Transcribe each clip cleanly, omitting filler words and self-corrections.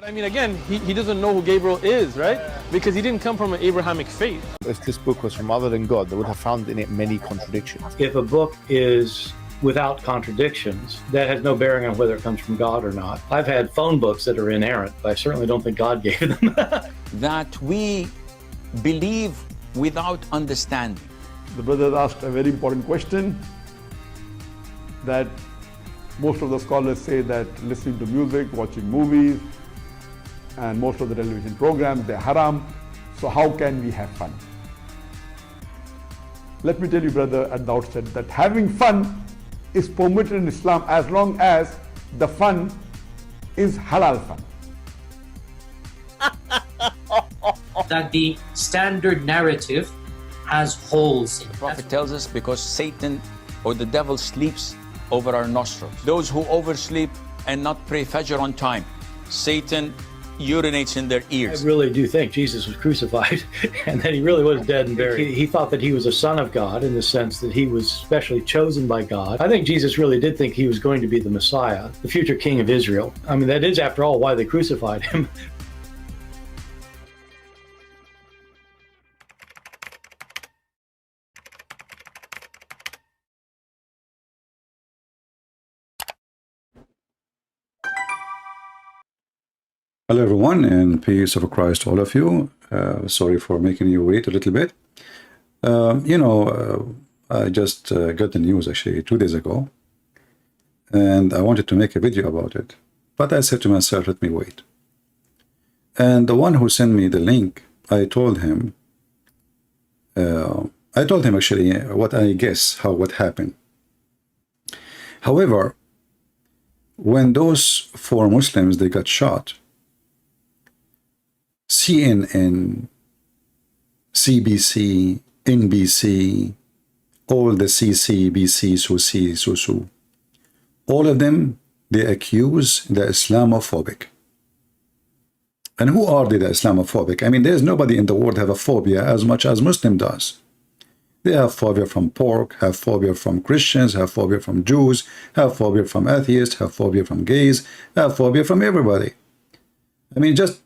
But I mean, again, he doesn't know who Gabriel is, right? Because he didn't come from an Abrahamic faith. If this book was from other than God, they would have found in it many contradictions. If a book is without contradictions, that has no bearing on whether it comes from God or not. I've had phone books that are inerrant, but I certainly don't think God gave them. That we believe without understanding. The brother asked a very important question that most of the scholars say that listening to music, watching movies, and most of the television programs, they're haram. So how can we have fun? Let me tell you, brother, at the outset that having fun is permitted in Islam as long as the fun is halal fun. That the standard narrative has holes in it. The Prophet tells us because Satan or the devil sleeps over our nostrils. Those who oversleep and not pray Fajr on time, Satan urinates in their ears. I really do think Jesus was crucified and that he really was dead and buried. He thought that he was a son of God in the sense that he was specially chosen by God. I think Jesus really did think he was going to be the Messiah, the future king of Israel. I mean, that is, after all, why they crucified him. Hello everyone, and peace of Christ to all of you. Sorry for making you wait a little bit. I just got the news actually 2 days ago, and I wanted to make a video about it, but I said to myself, let me wait. And the one who sent me the link, I told him actually what I guess what happened. However, when those 4 Muslims, they got shot, CNN, CBC, NBC, all the CCBC, SOSU, all of them, they accuse the Islamophobic. And who are they, the Islamophobic? I mean, there's nobody in the world have a phobia as much as Muslim does. They have phobia from pork, have phobia from Christians, have phobia from Jews, have phobia from atheists, have phobia from gays, have phobia from everybody. I mean, just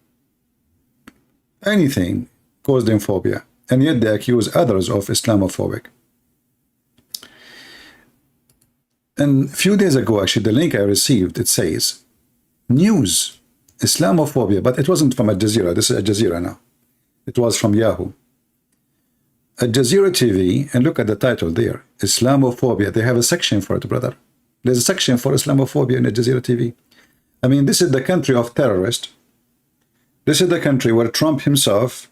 anything caused them phobia, and yet they accuse others of Islamophobic. And a few days ago, actually, the link I received, it says, news, Islamophobia, but it wasn't from Al Jazeera. This is Al Jazeera now. It was from Yahoo. Al Jazeera TV, and look at the title there, Islamophobia. They have a section for it, brother. There's a section for Islamophobia in Al Jazeera TV. I mean, this is the country of terrorists. This is the country where Trump himself,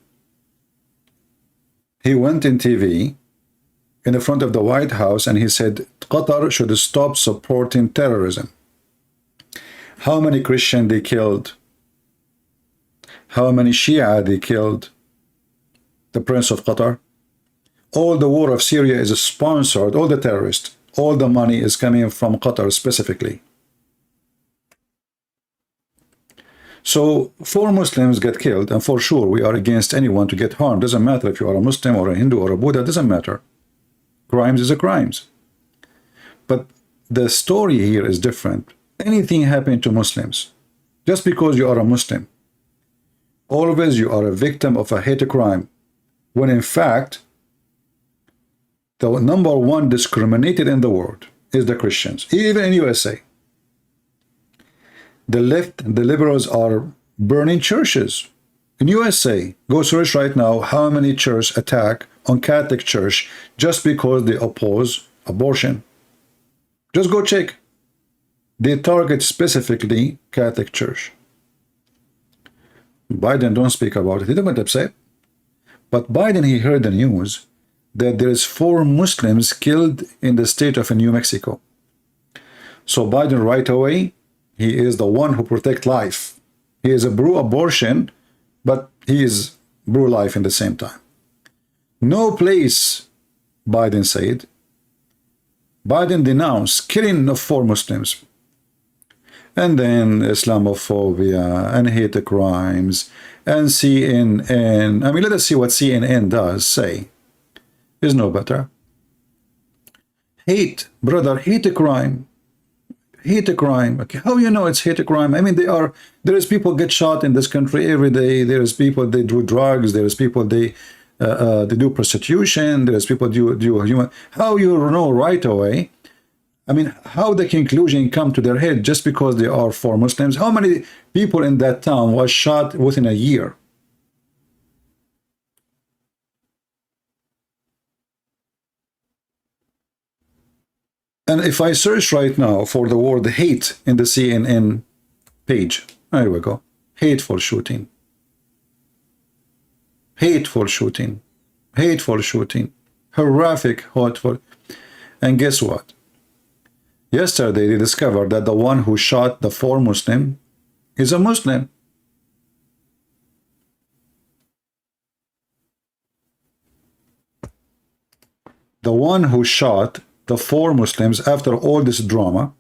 he went in TV in the front of the White House and he said, Qatar should stop supporting terrorism. How many Christians they killed? How many Shia they killed? The Prince of Qatar. All the war of Syria is sponsored, all the terrorists. All the money is coming from Qatar specifically. So 4 Muslims get killed, and for sure we are against anyone to get harmed. Doesn't matter if you are a Muslim or a Hindu or a Buddha, doesn't matter. Crimes is a crimes. But the story here is different. Anything happening to Muslims, just because you are a Muslim, always you are a victim of a hate crime, when in fact the #1 discriminated in the world is the Christians, even in USA. The left and the liberals are burning churches. In USA, go search right now how many churches attack on Catholic Church just because they oppose abortion. Just go check. They target specifically Catholic Church. Biden don't speak about it. He don't get upset. But Biden, he heard the news that there is 4 Muslims killed in the state of New Mexico. So Biden right away, he is the one who protects life. He is a pro-abortion, but he is pro-life in the same time. No place, Biden said. Biden denounced killing of 4 Muslims. And then Islamophobia and hate crimes and CNN. I mean, let us see what CNN does say. Is no better. Hate, brother, hate a crime. hate crime. Okay, how you know it's hate crime? I mean, there is people get shot in this country every day. There is people, they do drugs. There is people, they do prostitution. There is people do human. How you know right away? I mean, how the conclusion come to their head just because they are for Muslims? How many people in that town was shot within a year? And if I search right now for the word hate in the CNN page, there we go. Hateful shooting. Hateful shooting. Hateful shooting. Horrific, hateful. And guess what? Yesterday, they discovered that the one who shot the 4 Muslim is a Muslim. The one who shot the 4 Muslims after all this drama,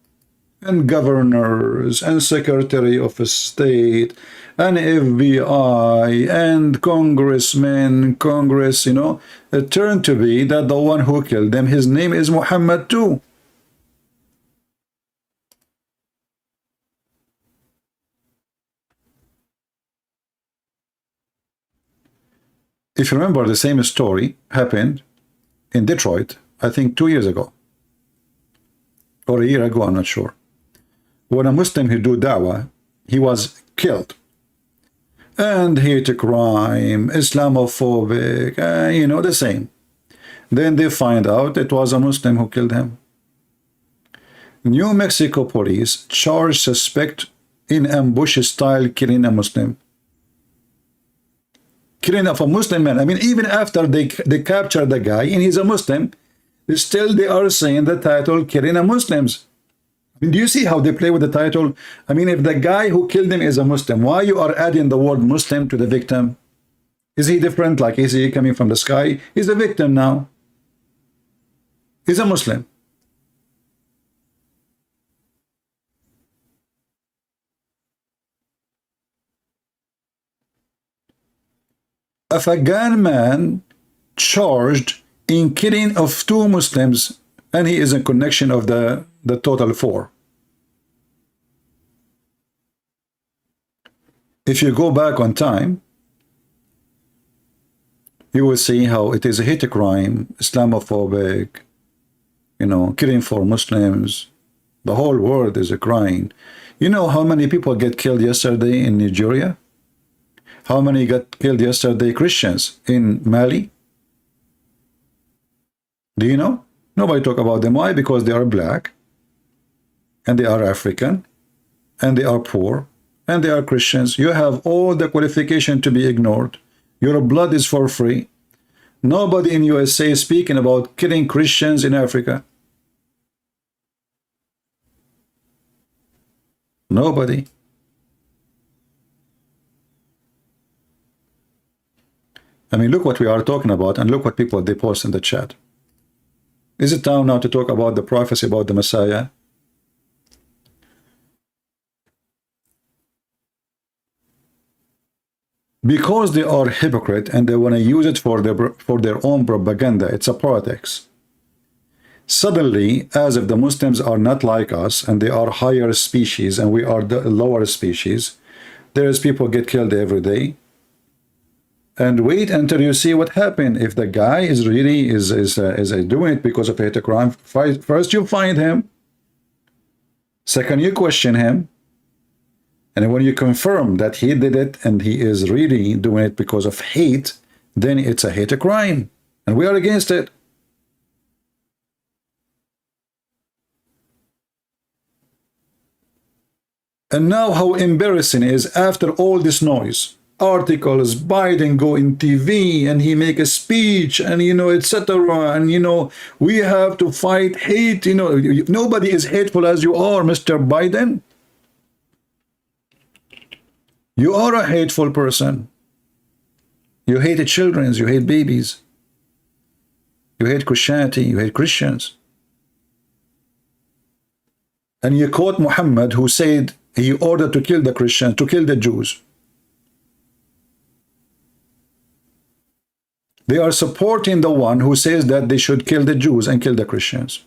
and governors and secretary of state and FBI and congressmen, Congress, you know, it turned to be that the one who killed them, his name is Mohammed too. If you remember, the same story happened in Detroit, I think 2 years ago, or a year ago, I'm not sure. When a Muslim who do Dawah, he was killed. And hate crime, Islamophobic, you know, the same. Then they find out it was a Muslim who killed him. New Mexico police charge suspect in ambush style killing a Muslim. Killing of a Muslim man. I mean, even after they capture the guy and he's a Muslim, still they are saying the title killing a Muslims. I mean, do you see how they play with the title? I mean, if the guy who killed him is a Muslim, why you are adding the word Muslim to the victim? Is he different? Like, is he coming from the sky? He's the victim now. He's a Muslim. A gunman charged in killing of 2 Muslims, and he is in connection of the total 4. If you go back on time, you will see how it is a hate crime, Islamophobic, you know, killing for Muslims. The whole world is crying. You know how many people get killed yesterday in Nigeria? How many got killed yesterday, Christians, in Mali? Do you know? Nobody talk about them. Why? Because they are black, and they are African, and they are poor, and they are Christians. You have all the qualification to be ignored. Your blood is for free. Nobody in USA is speaking about killing Christians in Africa. Nobody. I mean, look what we are talking about, and look what people they post in the chat. Is it time now to talk about the prophecy about the Messiah? Because they are hypocrite and they want to use it for their own propaganda. It's a politics. Suddenly, as if the Muslims are not like us and they are higher species and we are the lower species, there is people get killed every day. And wait until you see what happened. If the guy is really is doing it because of hate crime, first you find him. Second, you question him. And when you confirm that he did it and he is really doing it because of hate, then it's a hate crime. And we are against it. And now how embarrassing is after all this noise. Articles, Biden go in TV and he make a speech and, you know, etc. And, you know, we have to fight hate. You know, nobody is hateful as you are, Mr. Biden. You are a hateful person. You hate children, you hate babies. You hate Christianity, you hate Christians. And you quote Muhammad, who said he ordered to kill the Christians, to kill the Jews. They are supporting the one who says that they should kill the Jews and kill the Christians.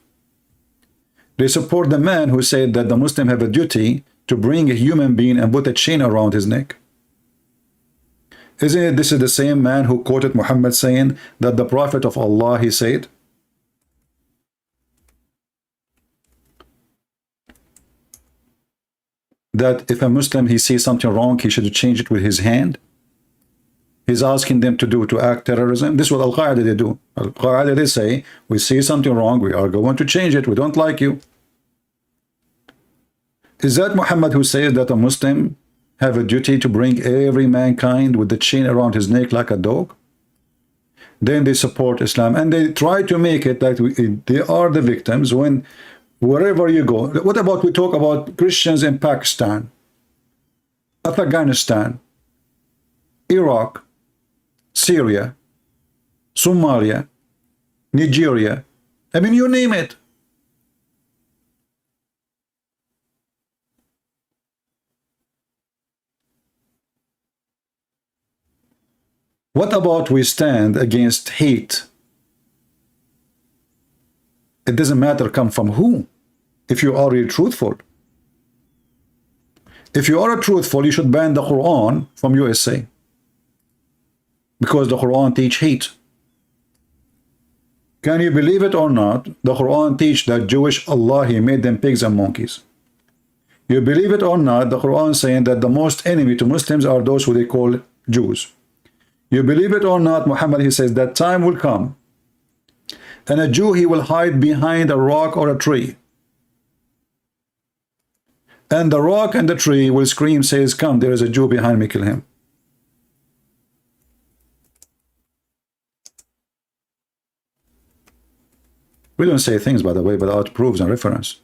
They support the man who said that the Muslim have a duty to bring a human being and put a chain around his neck. Isn't it this is the same man who quoted Muhammad saying that the Prophet of Allah, he said, that if a Muslim, he sees something wrong, he should change it with his hand? He's asking them to act terrorism. This is what Al-Qaeda they do. Al-Qaeda, they say, we see something wrong, we are going to change it, we don't like you. Is that Muhammad who says that a Muslim have a duty to bring every mankind with the chain around his neck like a dog? Then they support Islam, and they try to make it like they are the victims when wherever you go. What about we talk about Christians in Pakistan, Afghanistan, Iraq, Syria, Somalia, Nigeria, I mean, you name it. What about we stand against hate? It doesn't matter come from who, if you are really truthful. If you are truthful, you should ban the Quran from USA. Because the Quran teach hate. Can you believe it or not? The Quran teach that Jewish Allah, he made them pigs and monkeys. You believe it or not, the Quran saying that the most enemy to Muslims are those who they call Jews. You believe it or not, Muhammad, he says that time will come and a Jew, he will hide behind a rock or a tree. And the rock and the tree will scream, says, come, there is a Jew behind me, kill him. We don't say things, by the way, without proofs and reference.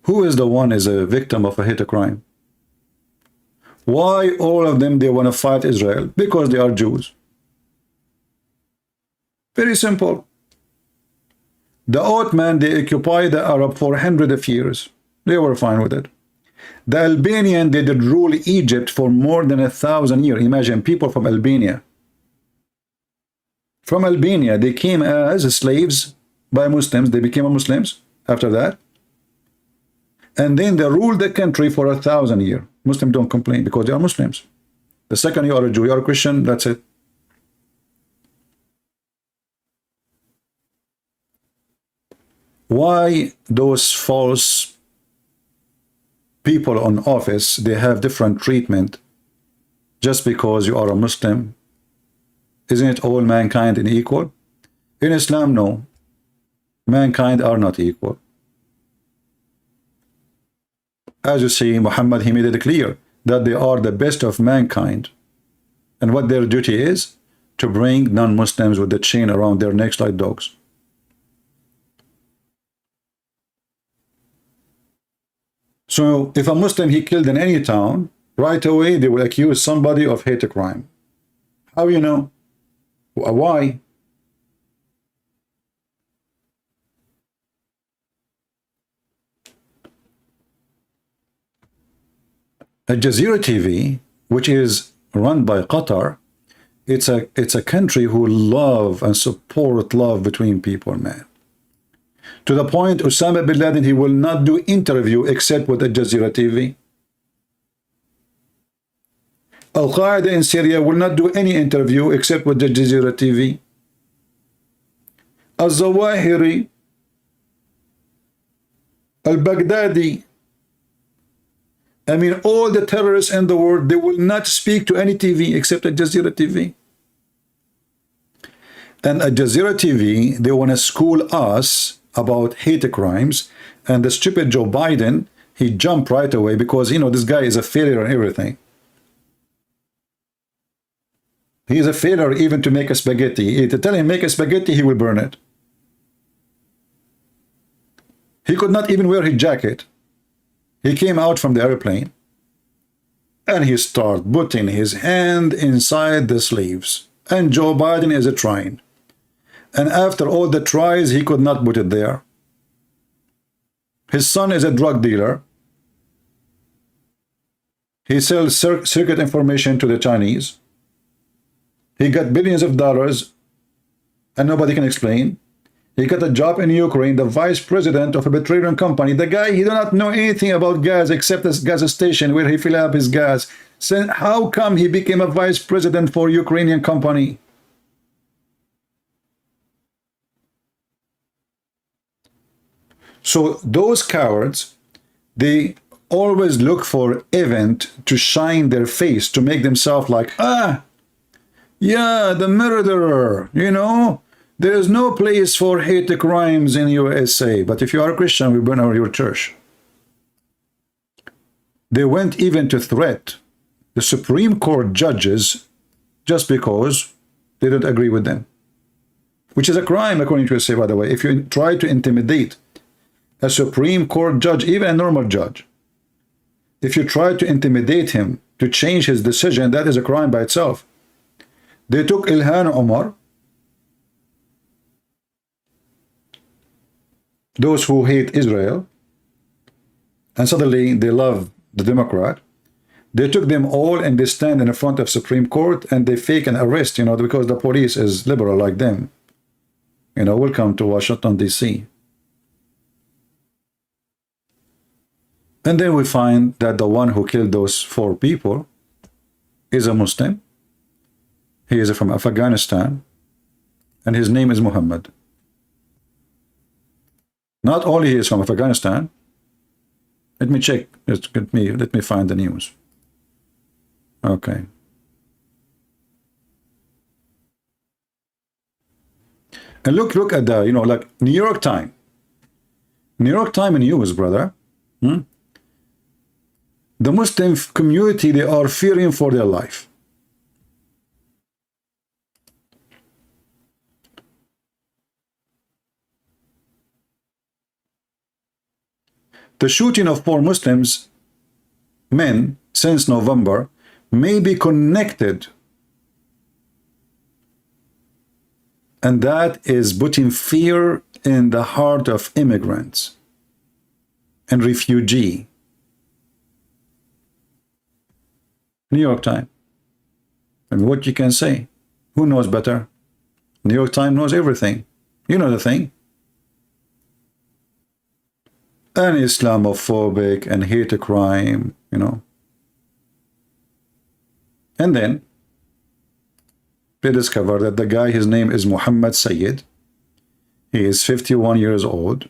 Who is the one is a victim of a hate crime? Why all of them, they want to fight Israel? Because they are Jews. Very simple. The Ottoman, they occupied the Arab for hundreds of years. They were fine with it. The Albanian, they did rule Egypt for more than 1,000 years. Imagine people from Albania. From Albania, they came as slaves by Muslims. They became Muslims after that. And then they ruled the country for 1,000 years. Muslims don't complain because they are Muslims. The second you are a Jew, you are a Christian, that's it. Why those false people on office, they have different treatment just because you are a Muslim? Isn't it all mankind is equal? In Islam, no. Mankind are not equal. As you see, Muhammad, he made it clear that they are the best of mankind. And what their duty is? To bring non-Muslims with the chain around their necks like dogs. So if a Muslim, he killed in any town, right away they will accuse somebody of hate crime. How you know? Why? Al Jazeera TV, which is run by Qatar, it's a country who love and support love between people, man. To the point, Osama bin Laden, he will not do interview except with Al Jazeera TV. Al-Qaeda in Syria will not do any interview except with Al Jazeera TV. Al-Zawahiri, Al-Baghdadi, I mean, all the terrorists in the world, they will not speak to any TV except Al Jazeera TV. And Al Jazeera TV, they want to school us about hate crimes. And the stupid Joe Biden, he jumped right away because, you know, this guy is a failure in everything. He is a failure even to make a spaghetti. To tell him make a spaghetti, he will burn it. He could not even wear his jacket. He came out from the airplane and he started putting his hand inside the sleeves. And Joe Biden is trying. And after all the tries, he could not put it there. His son is a drug dealer. He sells secret information to the Chinese. He got billions of dollars and nobody can explain. He got a job in Ukraine, the vice president of a petroleum company. The guy, he do not know anything about gas except this gas station where he fill up his gas. So how come he became a vice president for Ukrainian company? So those cowards, they always look for event to shine their face, to make themselves like, yeah, the murderer, you know. There is no place for hate crimes in USA. But if you are a Christian, we burn your church. They went even to threat the Supreme Court judges just because they don't agree with them. Which is a crime, according to USA, by the way. If you try to intimidate a Supreme Court judge, even a normal judge, if you try to intimidate him to change his decision, that is a crime by itself. They took Ilhan Omar, those who hate Israel, and suddenly they love the Democrat. They took them all and they stand in front of Supreme Court and they fake an arrest, you know, because the police is liberal like them. You know, welcome to Washington, D.C. And then we find that the one who killed those 4 people is a Muslim. He is from Afghanistan, and his name is Mohammed. Not only he is from Afghanistan. Let me check. Let me find the news. Okay. And look at the, you know, like New York Times. New York Times news, brother. The Muslim community, they are fearing for their life. The shooting of 4 Muslims men since November may be connected, and that is putting fear in the heart of immigrants and refugees. New York Times. I mean, what you can say? Who knows better? New York Times knows everything. You know the thing. And Islamophobic and hate a crime, you know. And then they discover that the guy, his name is Mohammed Sayyid. He is 51 years old.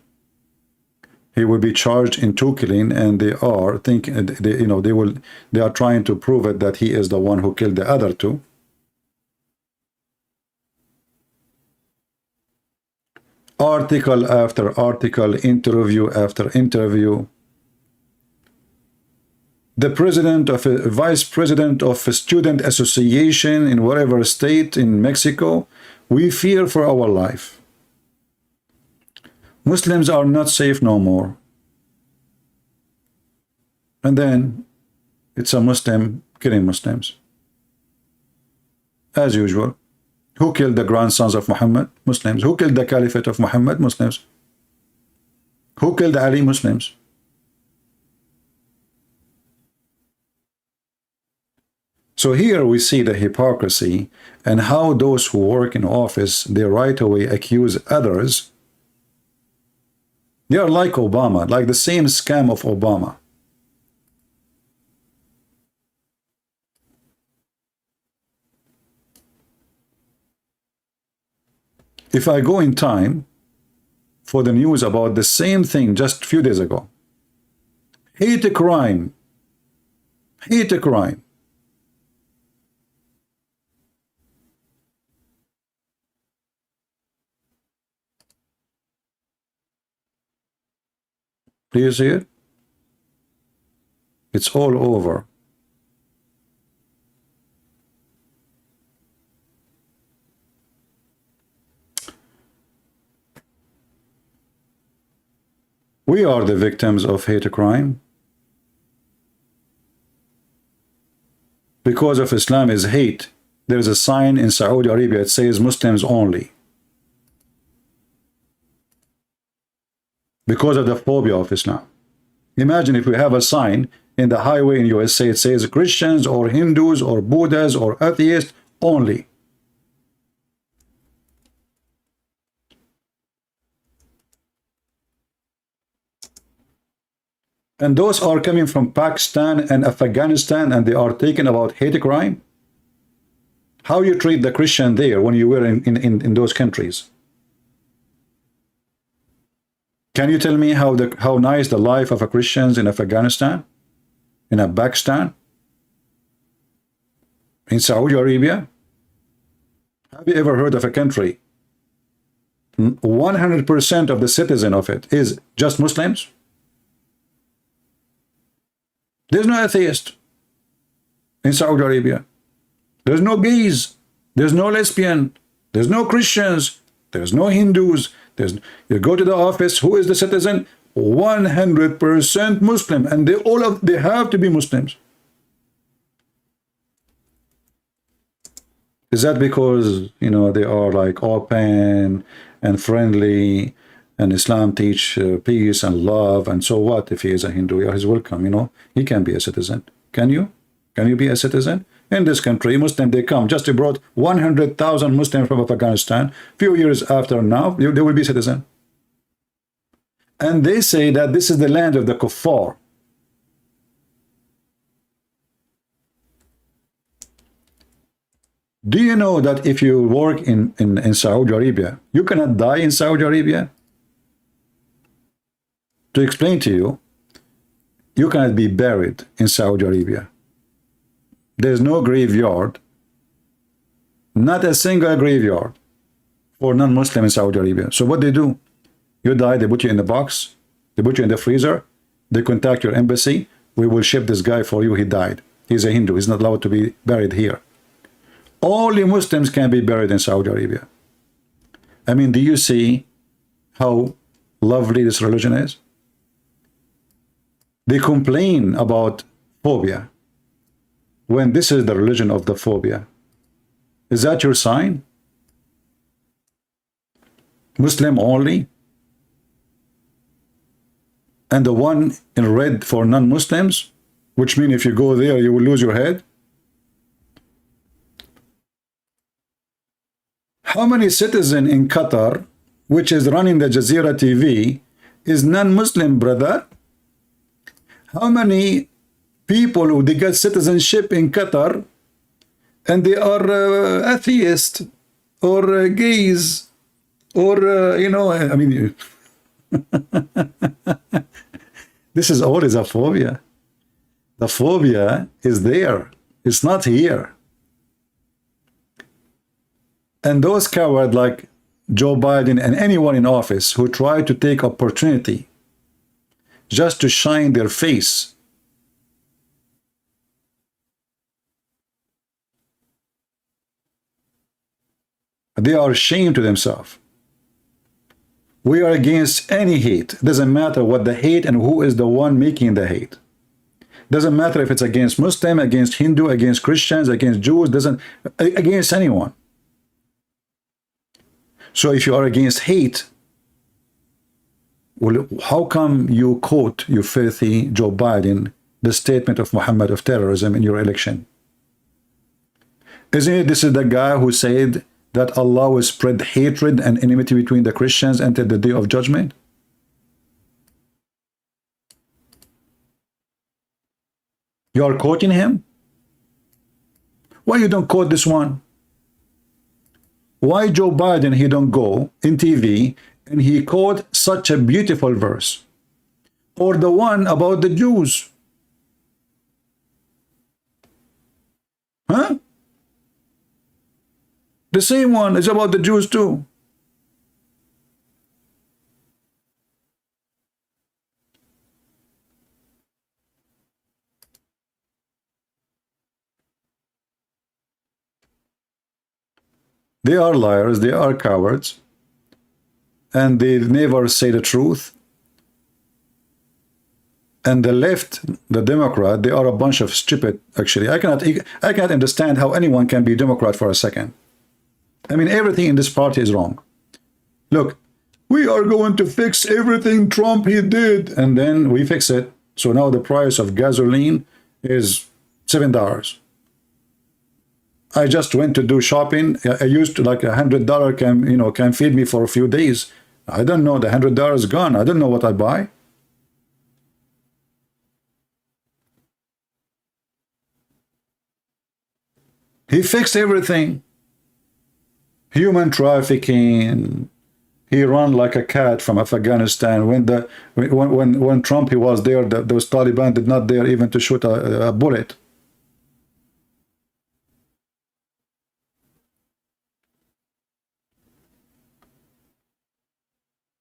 He will be charged in 2 killings, and they are thinking, they are trying to prove it that he is the one who killed the other 2. Article after article, interview after interview. The president of a vice president of a student association in whatever state in Mexico, we fear for our life. Muslims are not safe no more. And then it's a Muslim killing Muslims. As usual. Who killed the grandsons of Muhammad? Muslims. Who killed the caliphate of Muhammad? Muslims. Who killed Ali? Muslims. So here we see the hypocrisy and how those who work in office, they right away accuse others. They are like Obama, like the same scam of Obama. If I go in time for the news about the same thing just a few days ago, hate a crime, hate a crime. Do you see it? It's all over. We are the victims of hate crime. Because of Islam is hate, there is a sign in Saudi Arabia, it says Muslims only. Because of the phobia of Islam. Imagine if we have a sign in the highway in USA, it says Christians or Hindus or Buddhas or atheists only. And those are coming from Pakistan and Afghanistan, and they are taking about hate crime. How you treat the Christian there when you were in those countries? Can you tell me how nice the life of a Christians in Afghanistan, in Pakistan, in Saudi Arabia? Have you ever heard of a country 100% of the citizen of it is just Muslims? There's no atheist in Saudi Arabia. There's no gays. There's no lesbian. There's no Christians. There's no Hindus. You go to the office. Who is the citizen? 100% Muslim, and they have to be Muslims. Is that because they are like open and friendly, and Islam teach peace and love, and so what if he is a Hindu? Yeah, he's welcome. He can be a citizen. Can you? Can you be a citizen? In this country, Muslim, they come. Just they brought 100,000 Muslims from Afghanistan. Few years after now, they will be citizen. And they say that this is the land of the kuffar. Do you know that if you work in Saudi Arabia, you cannot die in Saudi Arabia? To explain to you, you cannot be buried in Saudi Arabia. There's no graveyard, not a single graveyard for non-Muslim in Saudi Arabia. So what they do? You die, they put you in the box, they put you in the freezer, they contact your embassy, we will ship this guy for you, he died. He's a Hindu, he's not allowed to be buried here. Only Muslims can be buried in Saudi Arabia. I mean, do you see how lovely this religion is? They complain about phobia when this is the religion of the phobia. Is that your sign? Muslim only? And the one in red for non-Muslims, which means if you go there, you will lose your head? How many citizens in Qatar, which is running the Jazeera TV, is non-Muslim, brother? How many people who they get citizenship in Qatar and they are atheists or gays or I mean this is always a phobia. The phobia is there, it's not here. And those cowards like Joe Biden and anyone in office who try to take opportunity just to shine their face, they are ashamed to themselves. We are against any hate. It doesn't matter what the hate and who is the one making the hate. Doesn't matter if it's against Muslim, against Hindu, against Christians, against Jews, against anyone. So if you are against hate, well, how come you quote, you filthy Joe Biden, the statement of Mohammed of terrorism in your election? Isn't it this is the guy who said that Allah will spread hatred and enmity between the Christians until the day of judgment? You are quoting him? Why you don't quote this one? Why Joe Biden, he don't go in TV and he quote such a beautiful verse? Or the one about the Jews? Huh? The same one is about the Jews too. They are liars, they are cowards, and they never say the truth. And the left, the Democrat, they are a bunch of stupid, actually. I cannot understand how anyone can be Democrat for a second. I mean, everything in this party is wrong. Look, we are going to fix everything Trump he did, and then we fix it. So now the price of gasoline is $7. I just went to do shopping. I used to like $100 can feed me for a few days. I don't know, the $100 is gone. I don't know what I buy. He fixed everything. Human trafficking. He ran like a cat from Afghanistan. When Trump he was there, those Taliban did not dare even to shoot a bullet.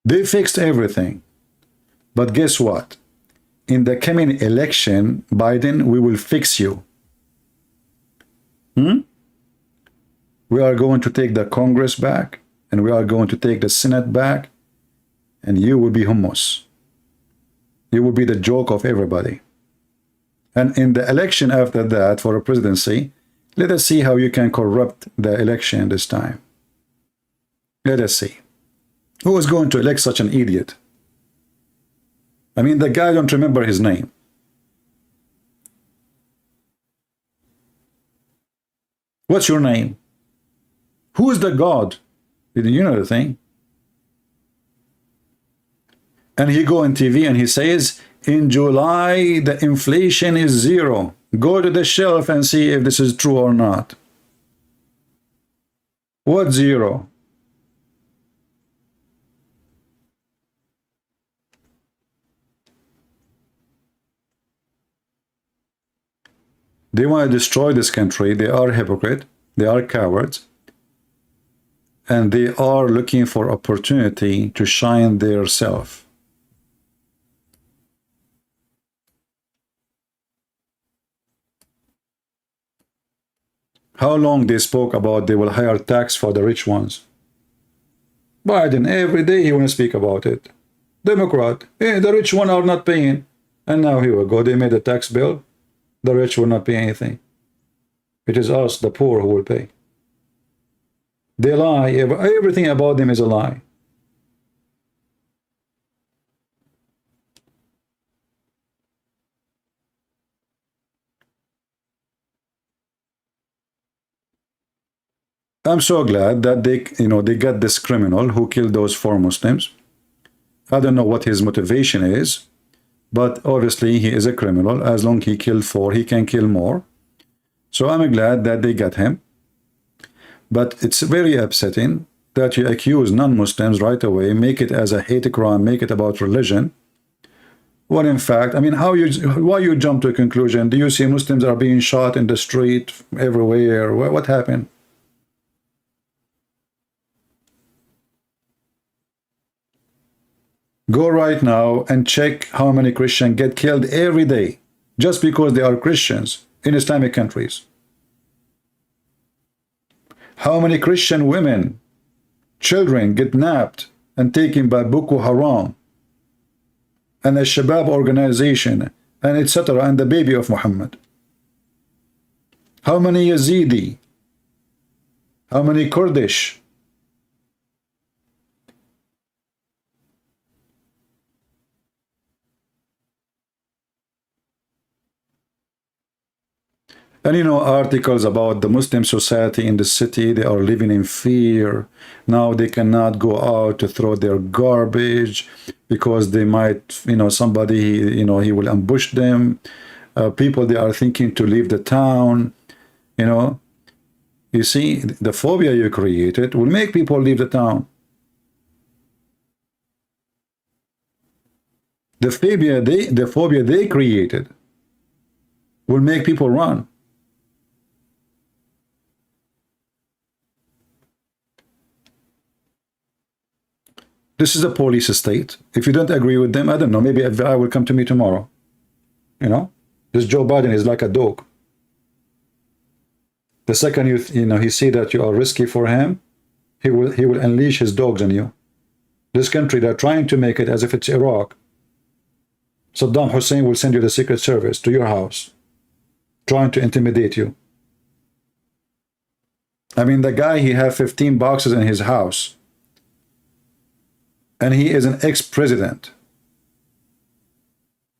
They fixed everything. But guess what? In the coming election, Biden, we will fix you. We are going to take the Congress back, and we are going to take the Senate back, and you will be hummus. You will be the joke of everybody. And in the election after that, for a presidency, let us see how you can corrupt the election this time. Let us see. Who is going to elect such an idiot? I mean, the guy, I don't remember his name. What's your name? Who is the God? You know the thing. And he go on TV and he says, in July, the inflation is 0. Go to the shelf and see if this is true or not. What 0? They want to destroy this country. They are hypocrite. They are cowards. And they are looking for opportunity to shine their self. How long they spoke about they will hire tax for the rich ones? Biden, every day he want to speak about it. Democrat, the rich ones are not paying. And now here we go, they made a tax bill. The rich will not pay anything. It is us, the poor, who will pay. They lie. Everything about them is a lie. I'm so glad that they got this criminal who killed those 4 Muslims. I don't know what his motivation is, but obviously he is a criminal. As long as he killed 4, he can kill more. So I'm glad that they got him. But it's very upsetting that you accuse non-Muslims right away, make it as a hate crime, make it about religion. When in fact, I mean, why you jump to a conclusion? Do you see Muslims are being shot in the street everywhere? What happened? Go right now and check how many Christians get killed every day just because they are Christians in Islamic countries. How many Christian women, children get nabbed and taken by Boko Haram and the Shihab organization and etc. and the baby of Mohammed? How many Yazidi? How many Kurdish? And articles about the Muslim society in the city, they are living in fear. Now they cannot go out to throw their garbage because they might, somebody, he will ambush them. People, they are thinking to leave the town. You see, the phobia you created will make people leave the town. The phobia they created will make people run. This is a police state. If you don't agree with them, I don't know, maybe I will come to me tomorrow. This Joe Biden is like a dog. The second he see that you are risky for him, he will unleash his dogs on you. This country, they're trying to make it as if it's Iraq. Saddam Hussein will send you the Secret Service to your house, trying to intimidate you. I mean, the guy, he had 15 boxes in his house. And he is an ex-president.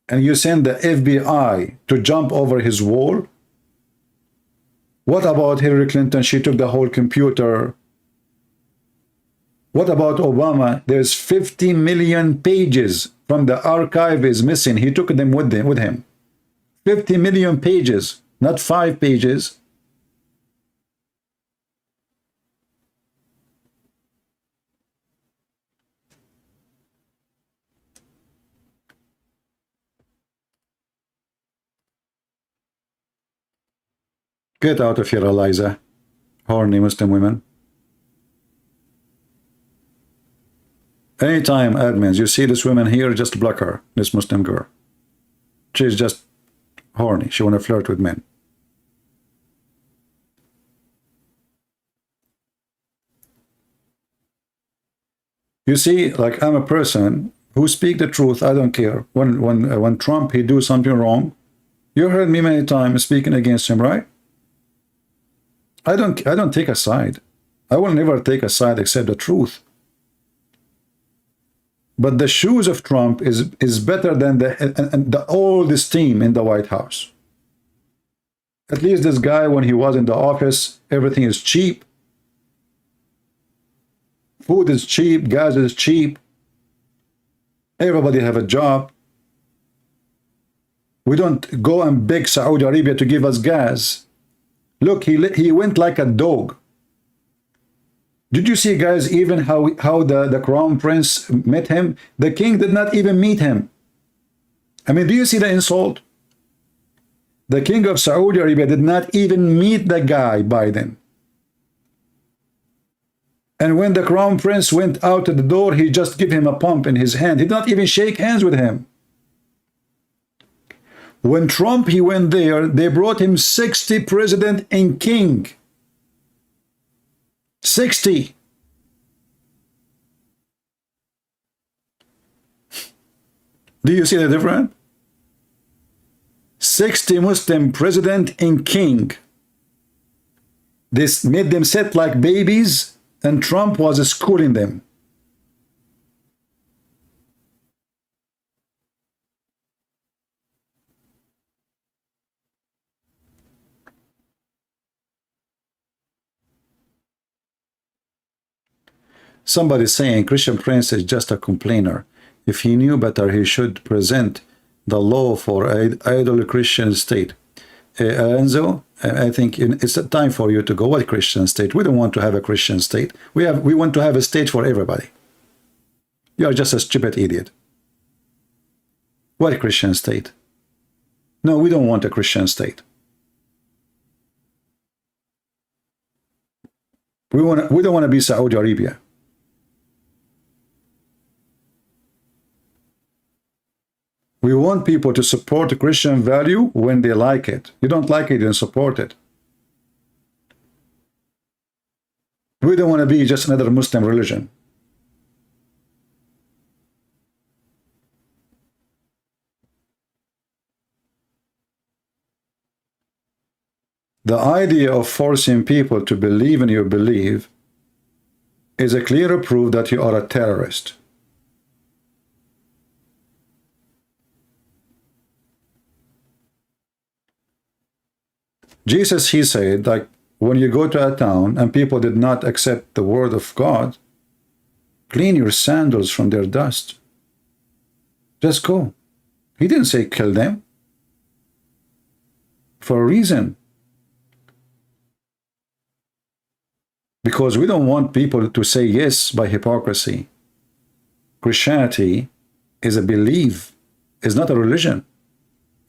And you send the FBI to jump over his wall? What about Hillary Clinton? She took the whole computer. What about Obama? There's 50 million pages from the archive is missing. He took them with him. 50 million pages, not 5 pages. Get out of here, Eliza. Horny Muslim women. Anytime, admins, you see this woman here, just block her, this Muslim girl. She's just horny. She want to flirt with men. You see, like, I'm a person who speak the truth. I don't care. When Trump, he do something wrong, you heard me many times speaking against him, right? I don't take a side. I will never take a side except the truth. But the shoes of Trump is better than the oldest team in the White House. At least this guy, when he was in the office, everything is cheap. Food is cheap, gas is cheap. Everybody have a job. We don't go and beg Saudi Arabia to give us gas. Look, he went like a dog. Did you see, guys, even how the crown prince met him? The king did not even meet him. I mean, do you see the insult? The king of Saudi Arabia did not even meet the guy, Biden. And when the crown prince went out to the door, he just gave him a pump in his hand. He did not even shake hands with him. When Trump, he went there, they brought him 60 president and king. 60. Do you see the difference? 60 Muslim president and king. This made them sit like babies, and Trump was schooling them. Somebody saying Christian Prince is just a complainer. If he knew better, he should present the law for idol Christian state. Enzo, I think it's a time for you to go. What Christian state? We don't want to have a Christian state. We want to have a state for everybody. You are just a stupid idiot. What Christian state? No, we don't want a Christian state. We don't want to be Saudi Arabia. We want people to support the Christian value when they like it. You don't like it, then support it. We don't want to be just another Muslim religion. The idea of forcing people to believe in your belief is a clear proof that you are a terrorist. Jesus, he said, like, when you go to a town and people did not accept the word of God, clean your sandals from their dust. Just go. He didn't say kill them. For a reason. Because we don't want people to say yes by hypocrisy. Christianity is a belief. It's not a religion.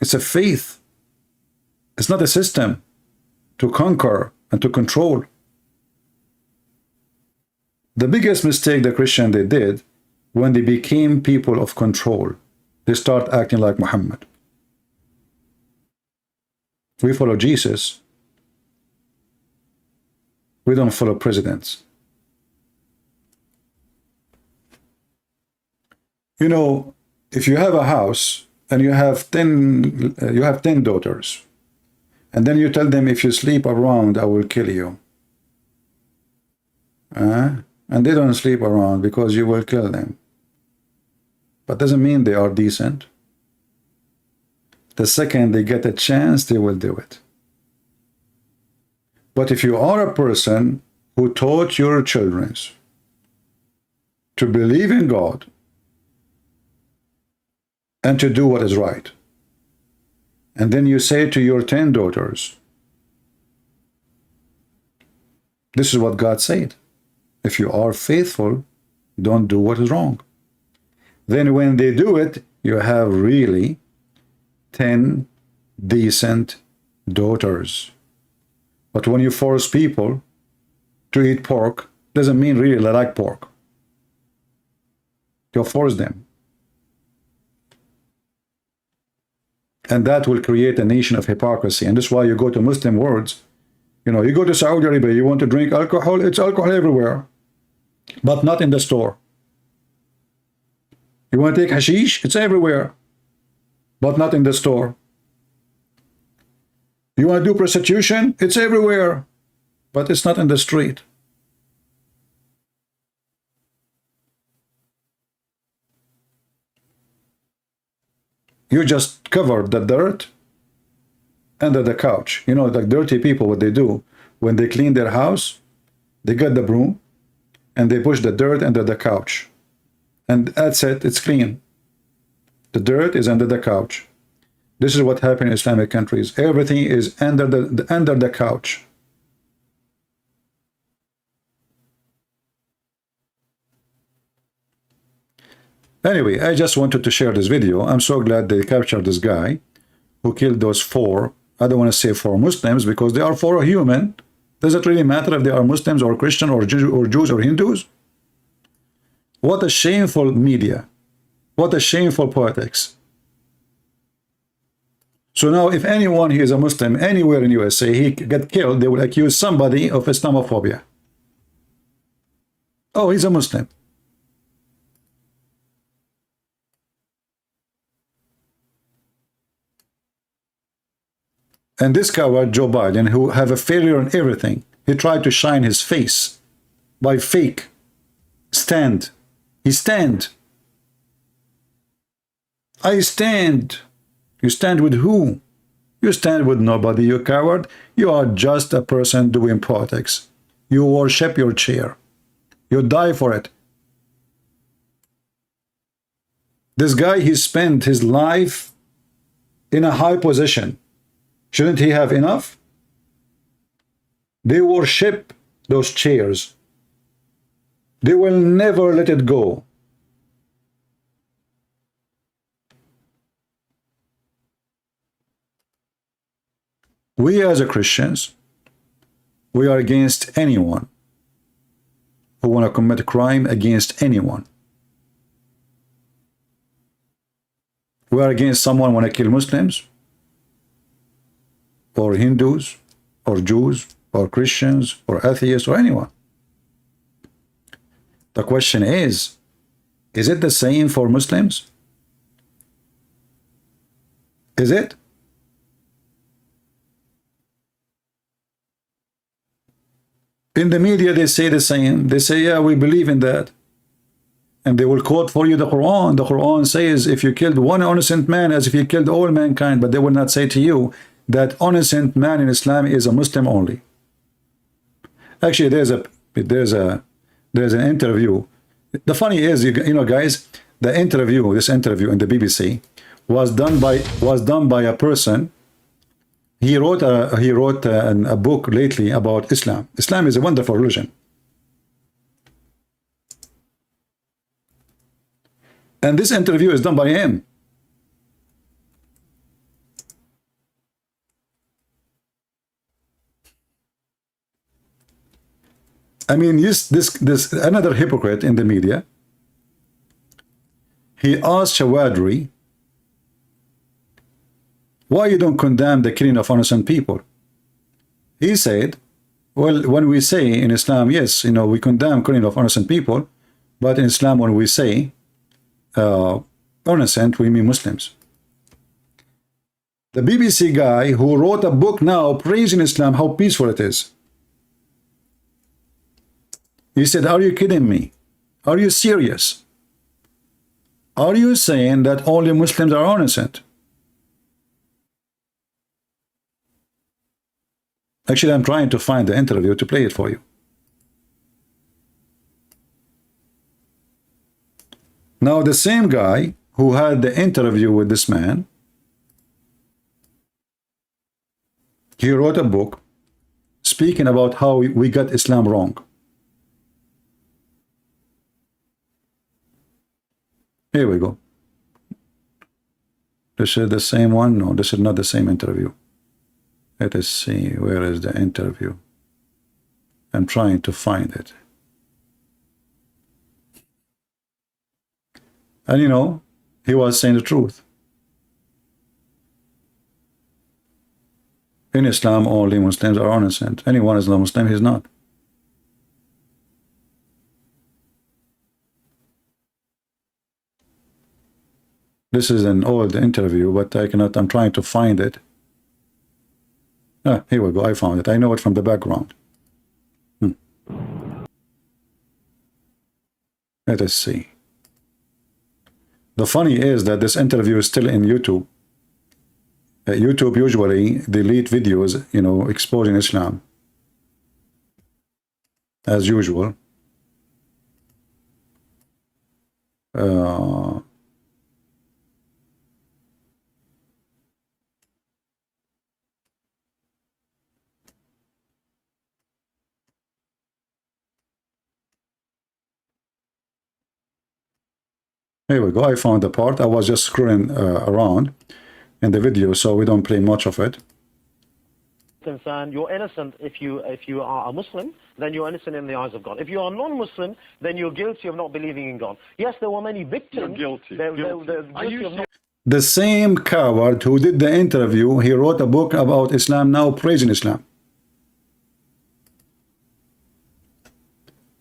It's a faith. It's not a system to conquer and to control. The biggest mistake the Christians they did when they became people of control, they start acting like Mohammed. We follow Jesus. We don't follow presidents. You know, if you have a house and you have 10 daughters, and then you tell them, if you sleep around, I will kill you. And they don't sleep around because you will kill them. But doesn't mean they are decent. The second they get a chance, they will do it. But if you are a person who taught your children to believe in God and to do what is right, and then you say to your 10 daughters, this is what God said. If you are faithful, don't do what is wrong. Then when they do it, you have really 10 decent daughters. But when you force people to eat pork, doesn't mean really they like pork. You force them. And that will create a nation of hypocrisy. And that's why you go to Muslim worlds. You know, you go to Saudi Arabia, you want to drink alcohol, it's alcohol everywhere, but not in the store. You want to take hashish, it's everywhere, but not in the store. You want to do prostitution, it's everywhere, but it's not in the street. You just covered the dirt under the couch. You know, the dirty people, what they do, when they clean their house, they get the broom and they push the dirt under the couch. And that's it, it's clean. The dirt is under the couch. This is what happened in Islamic countries. Everything is under the couch. Anyway, I just wanted to share this video. I'm so glad they captured this guy who killed those four. I don't want to say four Muslims because they are four human. Does it really matter if they are Muslims or Christian or Jews or Hindus? What a shameful media. What a shameful politics. So now if anyone who is a Muslim anywhere in USA, he get killed, they will accuse somebody of Islamophobia. Oh, he's a Muslim. And this coward, Joe Biden, who have a failure in everything, he tried to shine his face by fake stand. He stand. I stand. You stand with who? You stand with nobody, you coward. You are just a person doing politics. You worship your chair. You die for it. This guy, he spent his life in a high position. Shouldn't he have enough? They worship those chairs. They will never let it go. We as a Christians, we are against anyone who want to commit a crime against anyone. We are against someone who want to kill Muslims, or Hindus, or Jews, or Christians, or atheists, or anyone. The question is it the same for Muslims? Is it? In the media, they say the same. They say, yeah, we believe in that. And they will quote for you the Quran. The Quran says, if you killed one innocent man, as if you killed all mankind, but they will not say to you that innocent man in Islam is a Muslim only. Actually, there's an interview. The funny is, you know, guys, this interview in the BBC was done by a person. He wrote a book lately about Islam. Islam is a wonderful religion. And this interview is done by him. I mean, this another hypocrite in the media. He asked Shawadri, why you don't condemn the killing of innocent people? He said, well, when we say in Islam, yes, you know, we condemn killing of innocent people, but in Islam, when we say innocent, we mean Muslims. The BBC guy who wrote a book now praising Islam, how peaceful it is. He said, are you kidding me? Are you serious? Are you saying that only Muslims are innocent? Actually, I'm trying to find the interview to play it for you. Now, the same guy who had the interview with this man, he wrote a book speaking about how we got Islam wrong. Here we go. This is the same one? No, this is not the same interview. Let us see, where is the interview? I'm trying to find it. And you know, he was saying the truth. In Islam, only Muslims are innocent. Anyone is not Muslim, he's not. This is an old interview, but I cannot, I'm trying to find it. Ah, here we go, I found it. I know it from the background. Let us see. The funny is that this interview is still in YouTube. YouTube usually delete videos, you know, exposing Islam. As usual. Here we go. I found the part. I was just scrolling around in the video, so we don't play much of it. Concerned, you're innocent if you are a Muslim, then you're innocent in the eyes of God. If you are non-Muslim, then you're guilty of not believing in God. Yes, there were many victims. You're guilty. They're guilty of not. The same coward who did the interview, he wrote a book about Islam now, praising Islam.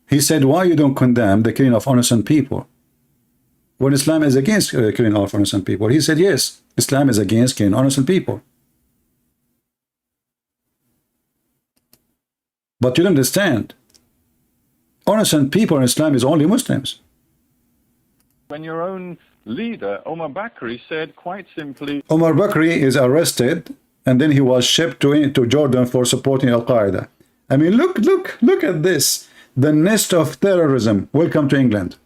He said, why you don't condemn the killing of innocent people? When Islam is against killing of innocent people. He said, yes, Islam is against killing innocent people. But you don't understand. Innocent people in Islam is only Muslims. When your own leader, Omar Bakri, said quite simply... Omar Bakri is arrested and then he was shipped to Jordan for supporting Al-Qaeda. I mean, look at this. The nest of terrorism. Welcome to England.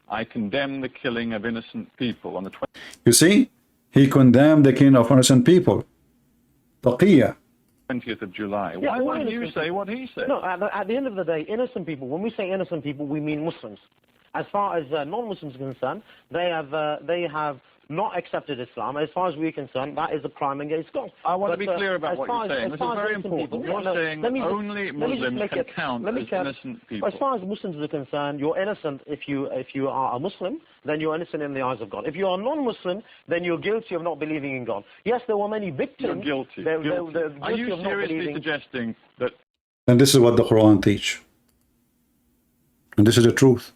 I condemn the killing of innocent people on the 20th. You see, he condemned the killing of innocent people. Taqiyya. 20th of July. Yeah, Why don't you say what he said? No, at the end of the day, innocent people, when we say innocent people, we mean Muslims. As far as non-Muslims are concerned, they have not accepted Islam. As far as we're concerned, that is a crime against God. I want to be clear about what you're saying. This is very important. You're saying that only Muslims can count as innocent people. As far as Muslims are concerned, you're innocent if you are a Muslim, then you're innocent in the eyes of God. If you are non-Muslim, then you're guilty of not believing in God. Yes, there were many victims. You're guilty. Are you seriously suggesting that... And this is what the Quran teach. And this is the truth.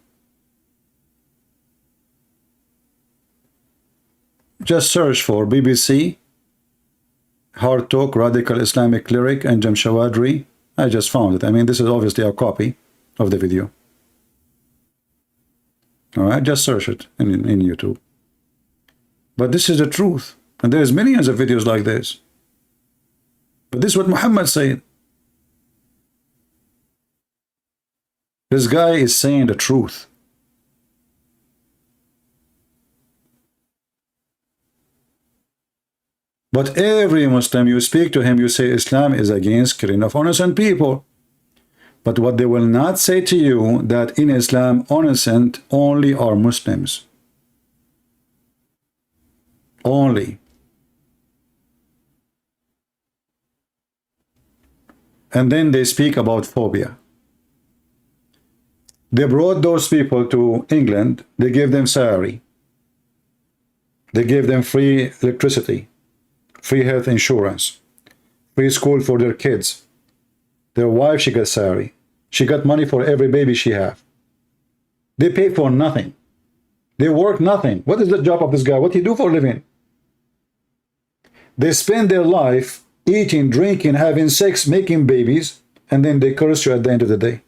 Just search for BBC, Hard Talk, Radical Islamic Cleric, and Jamshawadri. I just found it. I mean, this is obviously a copy of the video. All right, just search it in YouTube. But this is the truth. And there's millions of videos like this. But this is what Muhammad said. This guy is saying the truth. But every Muslim, you speak to him, you say Islam is against killing of innocent people. But what they will not say to you, that in Islam, innocent only are Muslims. Only. And then they speak about phobia. They brought those people to England, they gave them salary. They gave them free electricity, free health insurance, free school for their kids. Their wife, she got salary. She got money for every baby she have. They pay for nothing. They work nothing. What is the job of this guy? What he do for a living? They spend their life eating, drinking, having sex, making babies, and then they curse you at the end of the day.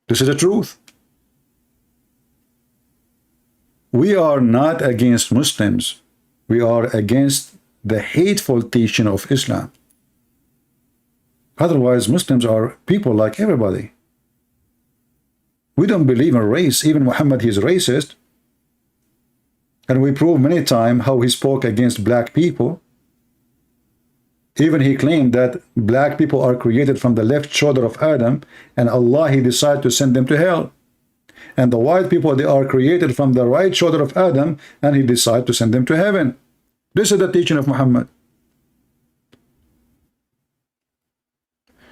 This is the truth. We are not against Muslims. We are against the hateful teaching of Islam. Otherwise, Muslims are people like everybody. We don't believe in race. Even Muhammad, he is racist. And we prove many times how he spoke against black people. Even he claimed that black people are created from the left shoulder of Adam, and Allah, he decided to send them to hell. And the white people, they are created from the right shoulder of Adam, and he decided to send them to heaven. This is the teaching of Muhammad.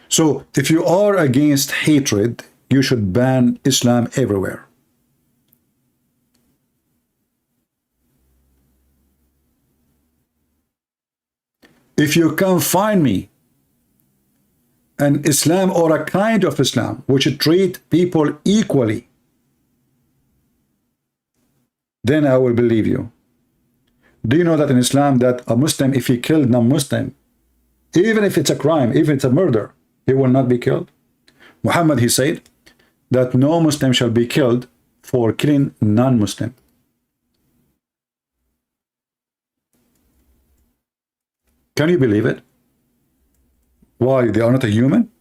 So if you are against hatred, you should ban Islam everywhere. If you can find me an Islam or a kind of Islam which treat people equally, then I will believe you. Do you know that in Islam that a Muslim, if he killed non-Muslim, even if it's a crime, even if it's a murder, he will not be killed? Muhammad, he said that no Muslim shall be killed for killing non-Muslim. Can you believe it? Why? They are not a human?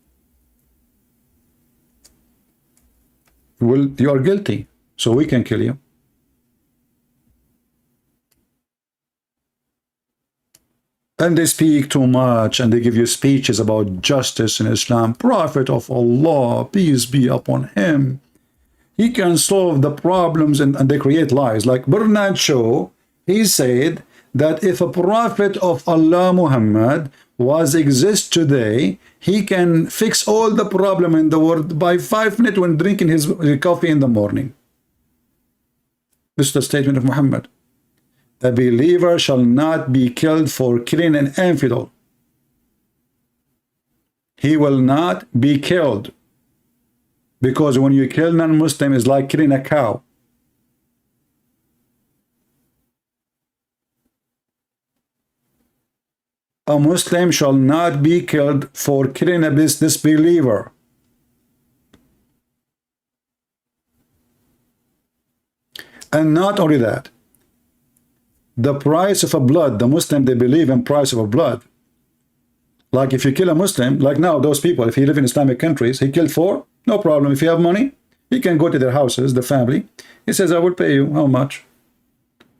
Well, you are guilty, so we can kill you. And they speak too much, and they give you speeches about justice in Islam. Prophet of Allah, peace be upon him, he can solve the problems, and they create lies. Like Bernard Shaw, he said that if a prophet of Allah, Muhammad, was exist today, he can fix all the problem in the world by 5 minutes when drinking his coffee in the morning. This is the statement of Muhammad. A believer shall not be killed for killing an infidel. He will not be killed, because when you kill non-Muslim, it's like killing a cow. A Muslim shall not be killed for killing a disbeliever. And not only that, the price of a blood, the Muslim, they believe in price of a blood. Like if you kill a Muslim, like now those people, if he live in Islamic countries, he killed 4, no problem. If you have money, he can go to their houses, the family. He says, I will pay you. How much?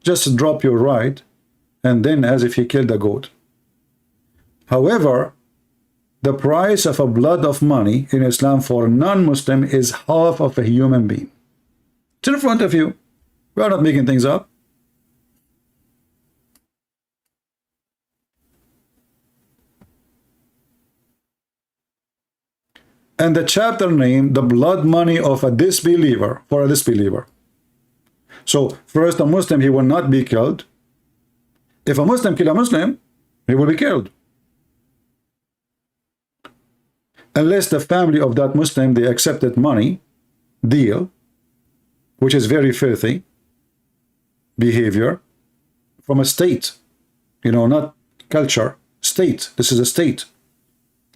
Just drop your right, and then as if he killed a goat. However, the price of a blood of money in Islam for a non-Muslim is half of a human being. It's in front of you. We are not making things up. And the chapter name, the blood money of a disbeliever, for a disbeliever. So first, a Muslim, he will not be killed. If a Muslim kill a Muslim, he will be killed. Unless the family of that Muslim, they accepted money deal, which is very filthy behavior from a state, you know, not culture, state. This is a state.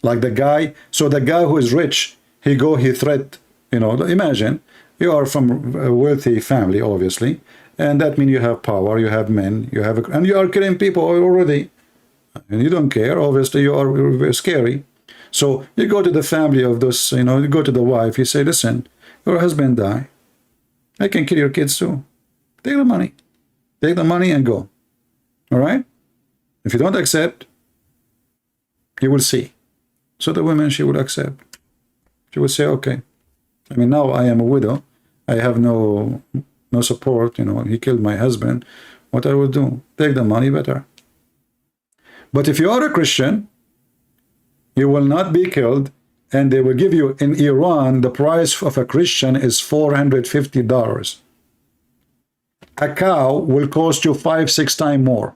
Like the guy, so the guy who is rich, he threat, you know, imagine you are from a wealthy family, obviously, and that means you have power, you have men, you have, and you are killing people already, and you don't care. Obviously, you are very scary. So you go to the family of those, you know, you go to the wife, you say, listen, your husband died. I can kill your kids too. Take the money. Take the money and go. All right? If you don't accept, you will see. So the woman, she would accept. She would say, okay. I mean, now I am a widow. I have no support. You know, he killed my husband. What I will do? Take the money better. But if you are a Christian, you will not be killed, and they will give you, in Iran, the price of a Christian is $450. A cow will cost you 5-6 times more.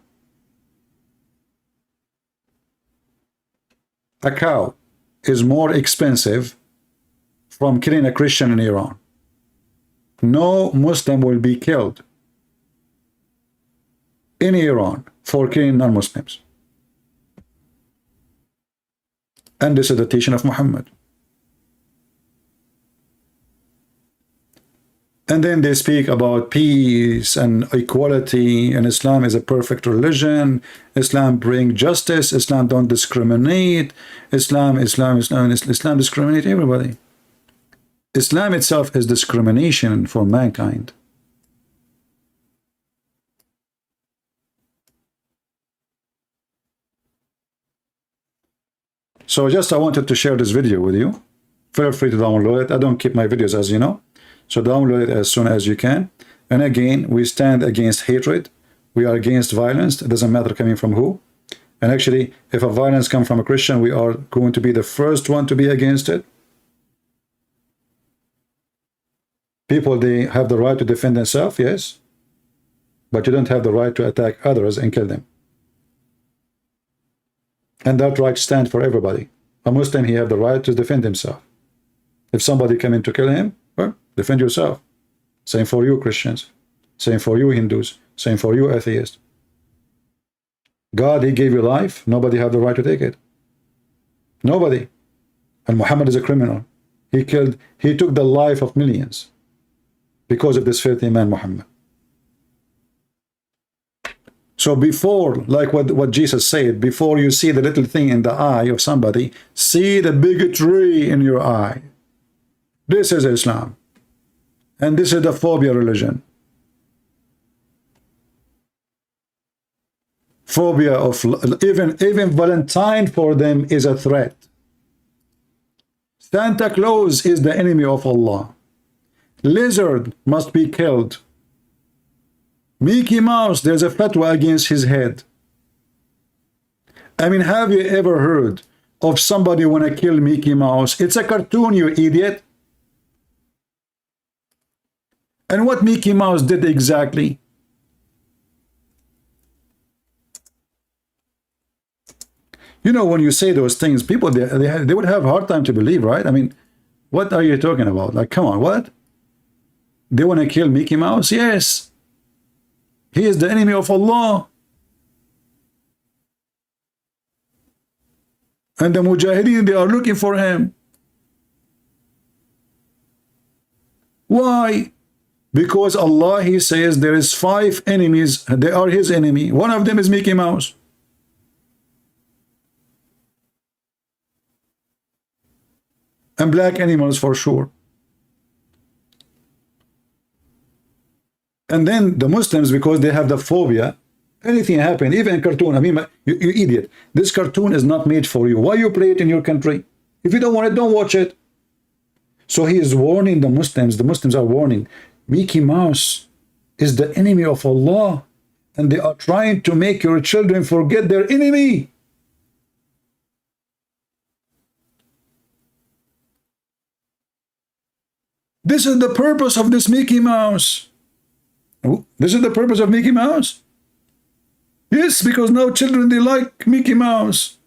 A cow is more expensive from killing a Christian in Iran. No Muslim will be killed in Iran for killing non-Muslims. And this is the teaching of Muhammad. And then they speak about peace and equality, and Islam is a perfect religion. Islam brings justice. Islam don't discriminate. Islam discriminate everybody. Islam itself is discrimination for mankind. So just I wanted to share this video with you. Feel free to download it. I don't keep my videos, as you know. So download it as soon as you can. And again, we stand against hatred. We are against violence. It doesn't matter coming from who. And actually, if a violence comes from a Christian, we are going to be the first one to be against it. People, they have the right to defend themselves, yes. But you don't have the right to attack others and kill them. And that right stands for everybody. A Muslim, he have the right to defend himself. If somebody come in to kill him, well, defend yourself. Same for you, Christians. Same for you, Hindus. Same for you, atheists. God, he gave you life. Nobody have the right to take it. Nobody. And Muhammad is a criminal. He took the life of millions because of this filthy man, Muhammad. So before, like what Jesus said, before you see the little thing in the eye of somebody, see the bigotry in your eye. This is Islam. And this is the phobia religion. Phobia of, even Valentine for them is a threat. Santa Claus is the enemy of Allah. Lizard must be killed. Mickey Mouse, there's a fatwa against his head. I mean, have you ever heard of somebody want to kill Mickey Mouse? It's a cartoon, you idiot. And what Mickey Mouse did exactly? You know, when you say those things, people, they would have a hard time to believe, right? I mean, what are you talking about? Like, come on, what? They want to kill Mickey Mouse? Yes. He is the enemy of Allah. And the Mujahideen, they are looking for him. Why? Because Allah, he says there is 5 enemies. They are his enemy. One of them is Mickey Mouse. And black animals for sure. And then the Muslims, because they have the phobia, anything happen, even in cartoon. I mean, you idiot. This cartoon is not made for you. Why you play it in your country? If you don't want it, don't watch it. So he is warning the Muslims. The Muslims are warning. Mickey Mouse is the enemy of Allah. And they are trying to make your children forget their enemy. This is the purpose of this Mickey Mouse. This is the purpose of Mickey Mouse? Yes, because now children, they like Mickey Mouse.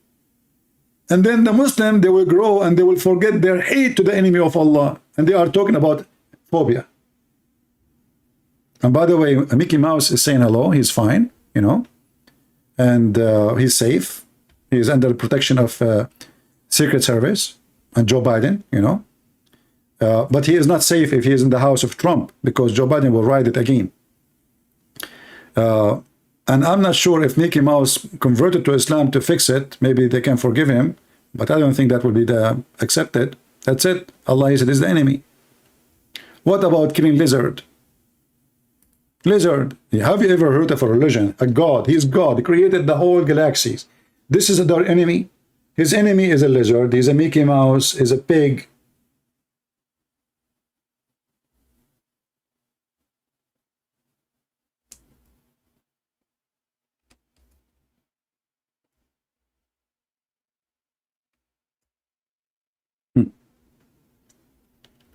And then the Muslim, they will grow and they will forget their hate to the enemy of Allah. And they are talking about phobia. And by the way, Mickey Mouse is saying hello. He's fine, you know. And he's safe. He's under protection of Secret Service and Joe Biden, you know. But he is not safe if he is in the house of Trump, because Joe Biden will ride it again. And I'm not sure if Mickey Mouse converted to Islam to fix it. Maybe they can forgive him, but I don't think that will be accepted. That's it. Allah is the enemy. What about killing lizard? Lizard. Have you ever heard of a religion, a God? He's God. He created the whole galaxies. This is their enemy. His enemy is a lizard. He's a Mickey Mouse. Is a pig.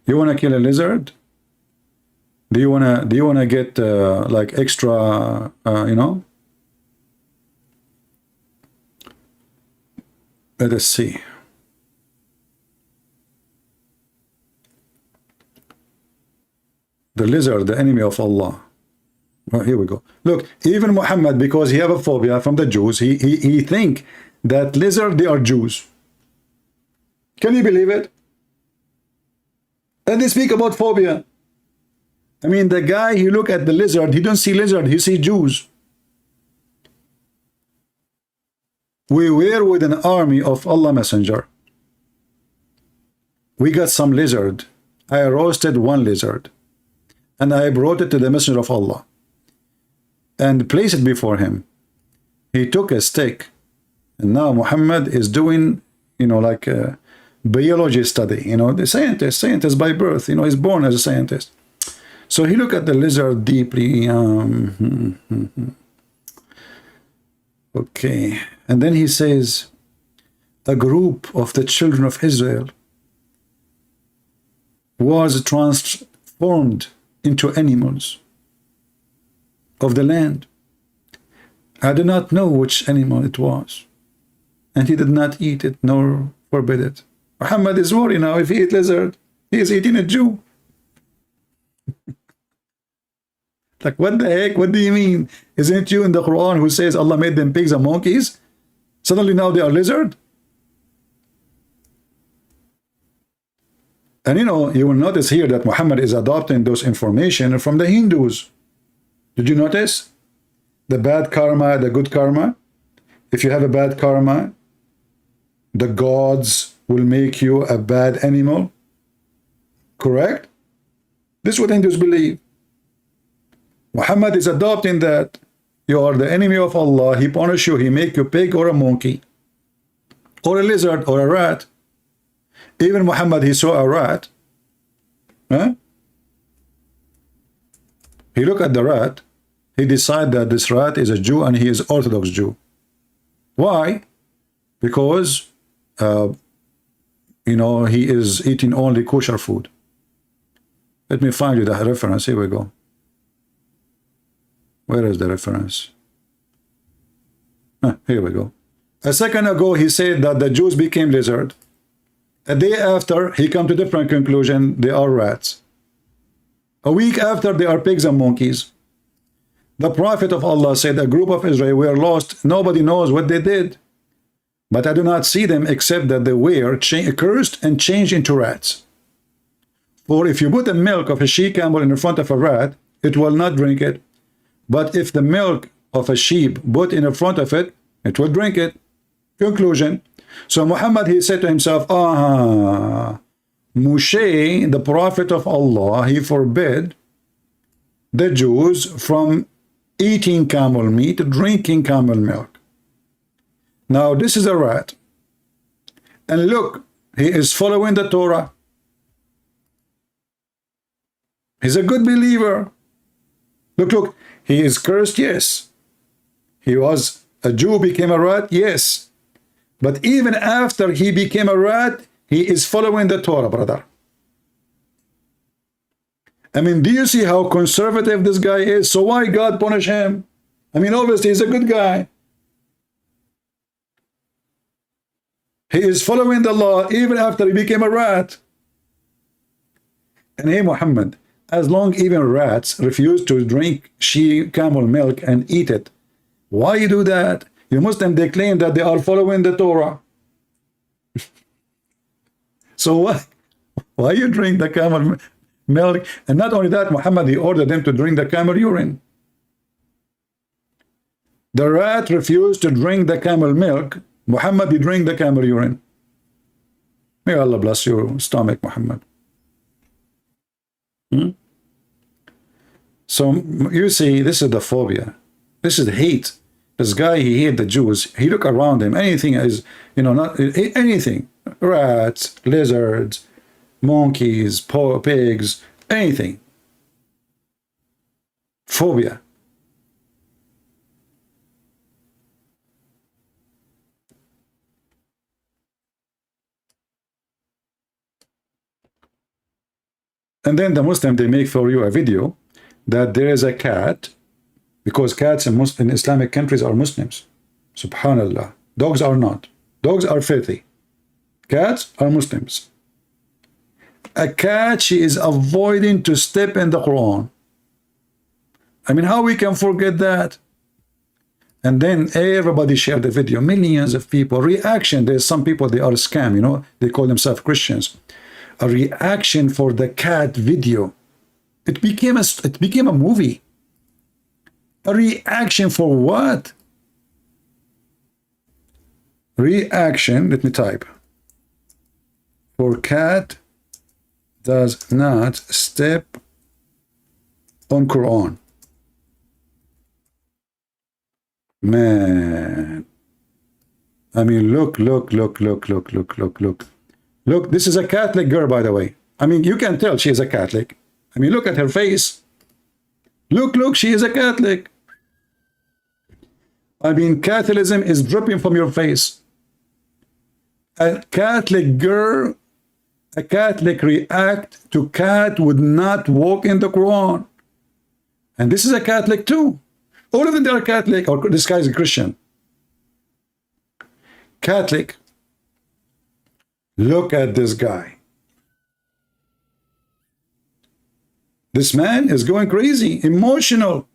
You want to kill a lizard? Do you wanna get like extra you know? Let us see. The lizard, the enemy of Allah. Well, here we go. Look, even Muhammad, because he have a phobia from the Jews, he think that lizard, they are Jews. Can you believe it? And they speak about phobia. I mean, the guy, he look at the lizard, he don't see lizard, he see Jews. We were with an army of Allah Messenger. We got some lizard. I roasted one lizard. And I brought it to the Messenger of Allah. And placed it before him. He took a stick. And now Muhammad is doing, you know, like a biology study. You know, the scientist by birth. You know, he's born as a scientist. So he looked at the lizard deeply. Okay. And then he says, a group of the children of Israel was transformed into animals of the land. I do not know which animal it was. And he did not eat it nor forbid it. Muhammad is worried now. If he eat lizard, he is eating a Jew. Like, what the heck? What do you mean? Isn't it you in the Quran who says Allah made them pigs and monkeys? Suddenly now they are lizard? And you know, you will notice here that Muhammad is adopting those information from the Hindus. Did you notice? The bad karma, the good karma. If you have a bad karma, the gods will make you a bad animal. Correct? This is what Hindus believe. Muhammad is adopting that. You are the enemy of Allah. He punish you. He make you pig or a monkey or a lizard or a rat. Even Muhammad, he saw a rat. Huh? He looked at the rat. He decided that this rat is a Jew and he is Orthodox Jew. Why? Because, you know, he is eating only kosher food. Let me find you the reference. Here we go. Where is the reference? Here we go. A second ago, he said that the Jews became lizard. A day after, he come to different conclusion. They are rats. A week after, they are pigs and monkeys. The Prophet of Allah said, a group of Israel were lost. Nobody knows what they did. But I do not see them except that they were cursed and changed into rats. For if you put the milk of a she-camel in front of a rat, it will not drink it. But if the milk of a sheep put in front of it, it will drink it. Conclusion. So Muhammad, he said to himself, Moshe, the Prophet of Allah, he forbid the Jews from eating camel meat, drinking camel milk. Now this is a rat. And look, he is following the Torah. He's a good believer. Look, he is cursed, yes. He was a Jew, became a rat, yes. But even after he became a rat, he is following the Torah, brother. I mean, do you see how conservative this guy is? So why God punish him? I mean, obviously he's a good guy. He is following the law even after he became a rat. And hey, Muhammad, as long even rats refuse to drink camel milk and eat it, why you do that? You Muslims, they claim that they are following the Torah. So why you drink the camel milk? And not only that, Muhammad, he ordered them to drink the camel urine. The rat refused to drink the camel milk. Muhammad, he drank the camel urine. May Allah bless your stomach, Muhammad. So you see, this is the phobia. This is the hate. This guy, he hated the Jews. He look around him. Anything is, you know, not anything. Rats, lizards, monkeys, pigs, anything. Phobia. And then the Muslim, they make for you a video that there is a cat, because cats in Islamic countries are Muslims. Subhanallah. Dogs are not. Dogs are filthy. Cats are Muslims. A cat, she is avoiding to step in the Quran. I mean, how we can forget that? And then everybody shared the video. Millions of people. Reaction. There's some people, they are scam, you know. They call themselves Christians. A reaction for the cat video. It became a movie. A reaction for what? Reaction, let me type. For cat does not step on Quran. Man. I mean, look. Look, this is a Catholic girl, by the way. I mean, you can tell she is a Catholic. I mean, look at her face. Look, she is a Catholic. I mean, Catholicism is dripping from your face. A Catholic girl, a Catholic react to cat would not walk in the Quran. And this is a Catholic too. All of them are Catholic, or this guy is a Christian. Catholic. Look at this guy. This man is going crazy, emotional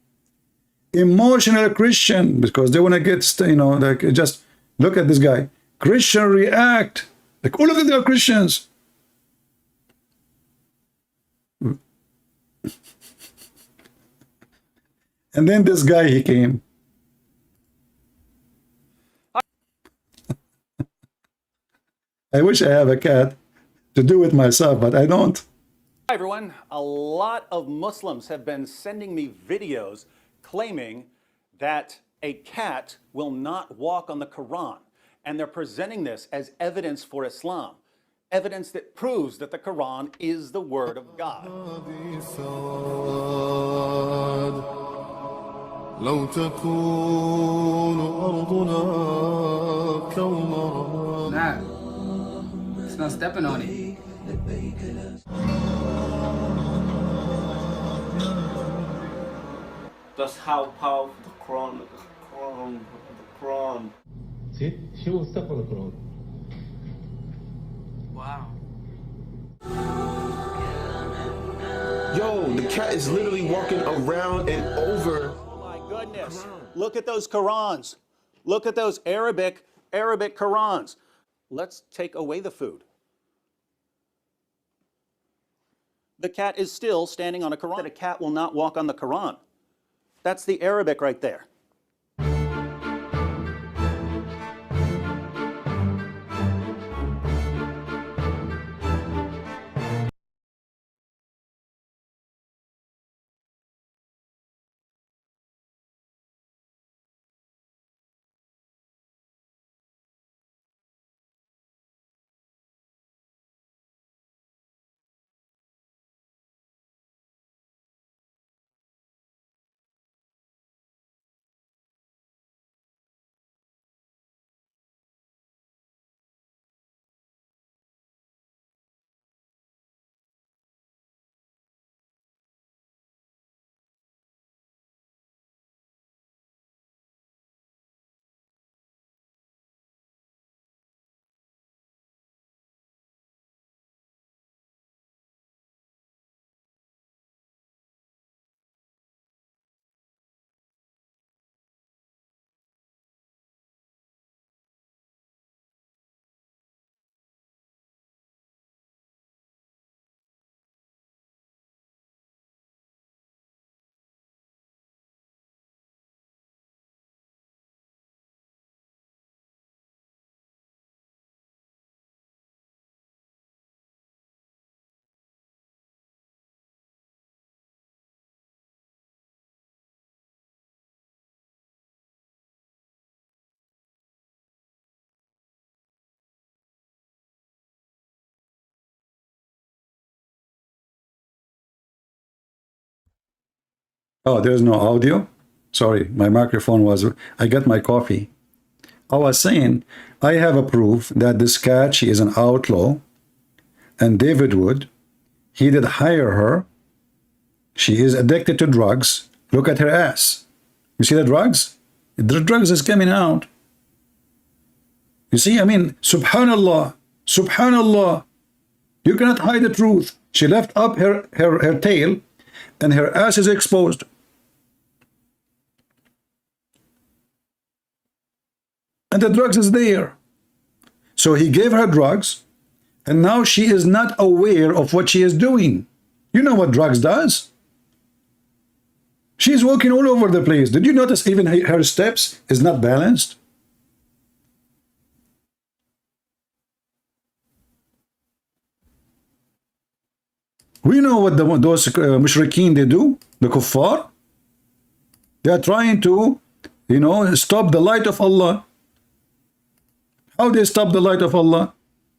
Christian, because they want to get, you know, like, just look at this guy. Christian react, like all of them are Christians. And then this guy, he came. I wish I have a cat to do it myself, but I don't. Hi everyone. A lot of Muslims have been sending me videos claiming that a cat will not walk on the Quran. And they're presenting this as evidence for Islam. Evidence that proves that the Quran is the word of God. Nah, it's not stepping on it. That's how powerful the Quran. See? She won't step on the Quran. Wow. Yo, the cat is literally walking around and over. Oh my goodness. Look at those Qurans. Look at those Arabic Qurans. Let's take away the food. The cat is still standing on a Quran. That a cat will not walk on the Quran. That's the Arabic right there. Oh, there's no audio? Sorry, my microphone was... I got my coffee. I was saying, I have a proof that this cat, she is an outlaw, and David Wood, he did hire her. She is addicted to drugs. Look at her ass. You see the drugs? The drugs is coming out. You see, I mean, subhanallah, subhanallah. You cannot hide the truth. She left up her tail, and her ass is exposed. And the drugs is there. So he gave her drugs, and now she is not aware of what she is doing. You know what drugs does? She's walking all over the place. Did you notice even her steps is not balanced? We know what those mushrikeen, they do, the kuffar. They are trying to, you know, stop the light of Allah. How they stop the light of Allah?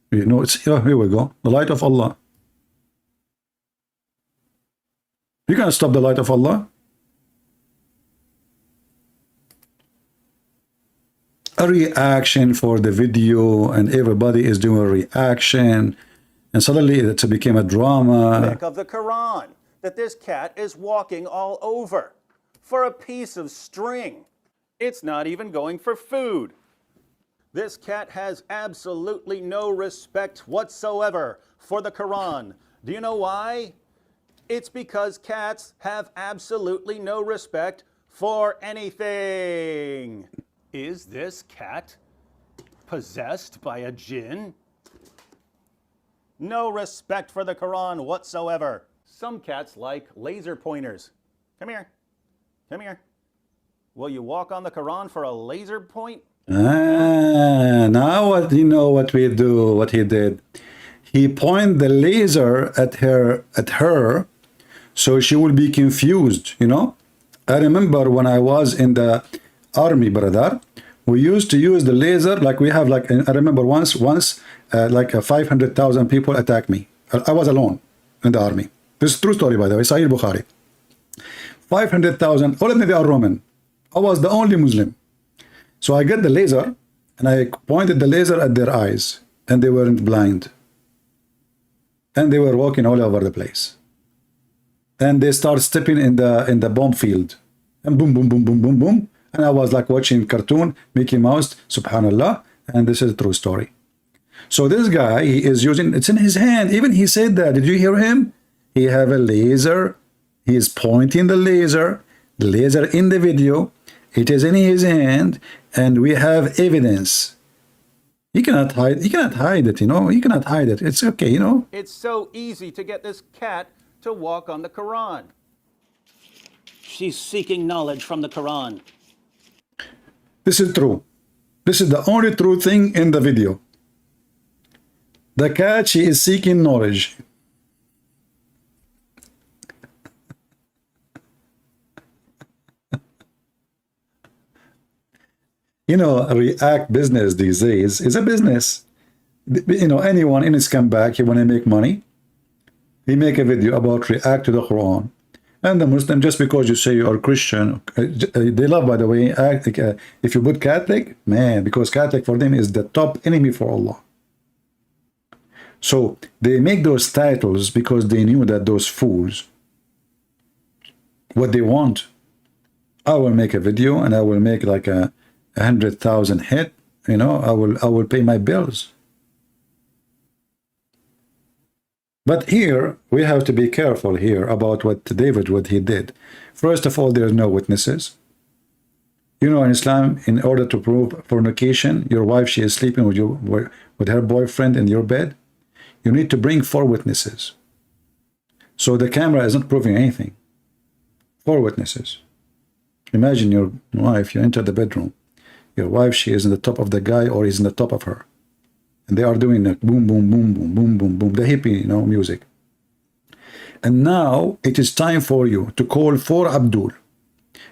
You know, it's here we go. The light of Allah. You can't stop the light of Allah. A reaction for the video, and everybody is doing a reaction, and suddenly it became a drama. Of the Quran that this cat is walking all over for a piece of string. It's not even going for food. This cat has absolutely no respect whatsoever for the Quran. Do you know why? It's because cats have absolutely no respect for anything. Is this cat possessed by a jinn? No respect for the Quran whatsoever. Some cats like laser pointers. Come here. Come here. Will you walk on the Quran for a laser point? Now what you know what we do, what he did. He pointed the laser at her, so she will be confused, you know. I remember when I was in the army, brother, we used to use the laser, like we have, like, I remember once like 500,000 people attacked me. I was alone in the army. This is a true story, by the way, Sahih Bukhari. 500,000, all of them, they are Roman. I was the only Muslim. So I get the laser, and I pointed the laser at their eyes, and they weren't blind. And they were walking all over the place. And they start stepping in the bomb field. And boom, boom, boom, boom, boom, boom. And I was like watching cartoon, Mickey Mouse, subhanallah. And this is a true story. So this guy, he is using, it's in his hand. Even he said that. Did you hear him? He have a laser. He is pointing the laser in the video. It is in his hand, and we have evidence. You cannot hide it, you know. You cannot hide it. It's okay, you know. It's so easy to get this cat to walk on the Quran. She's seeking knowledge from the Quran. This is true. This is the only true thing in the video. The cat, she is seeking knowledge. You know, React business these days is a business. You know, anyone in his comeback, he want to make money. He make a video about React to the Quran. And the Muslim, just because you say you are Christian, they love, by the way, if you put Catholic, man, because Catholic for them is the top enemy for Allah. So they make those titles because they knew that those fools, what they want, I will make a video and I will make like a 100,000 hit, you know, I will pay my bills. But here we have to be careful here about what he did. First of all, there are no witnesses. You know, in Islam, in order to prove fornication, your wife, she is sleeping with her boyfriend in your bed, you need to bring 4 witnesses. So the camera is not proving anything. 4 witnesses. Imagine your wife, you enter the bedroom. Your wife, she is in the top of the guy, or he's in the top of her. And they are doing like boom, boom, boom, boom, boom, boom, boom, the hippie, you know, music. And now it is time for you to call for Abdul.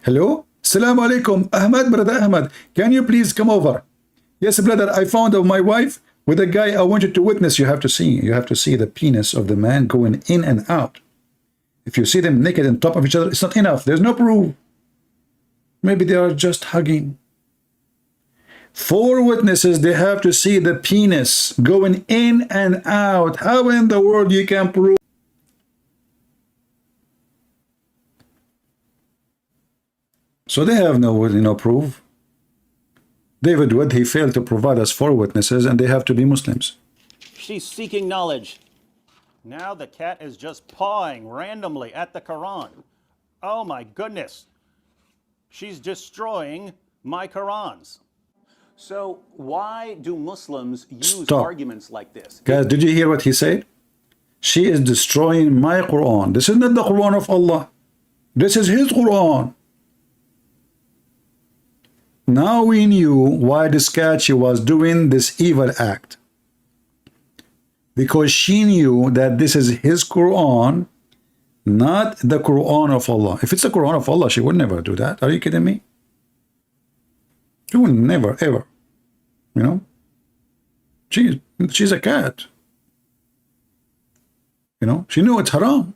Hello? Assalamu alaikum. Ahmed, brother Ahmed. Can you please come over? Yes, brother, I found of my wife with a guy I want you to witness. You have to see. You have to see the penis of the man going in and out. If you see them naked on top of each other, it's not enough. There's no proof. Maybe they are just hugging. 4 witnesses, they have to see the penis going in and out. How in the world you can prove? So they have no proof. David Wood, he failed to provide us 4 witnesses, and they have to be Muslims. She's seeking knowledge. Now the cat is just pawing randomly at the Quran. Oh my goodness. She's destroying my Qurans. So why do Muslims use arguments like this? Guys, did you hear what he said? She is destroying my Quran. This is not the Quran of Allah. This is his Quran. Now we knew why this cat, she was doing this evil act. Because she knew that this is his Quran, not the Quran of Allah. If it's the Quran of Allah, she would never do that. Are you kidding me? She would never, ever. You know? She's a cat. You know? She knew it's haram.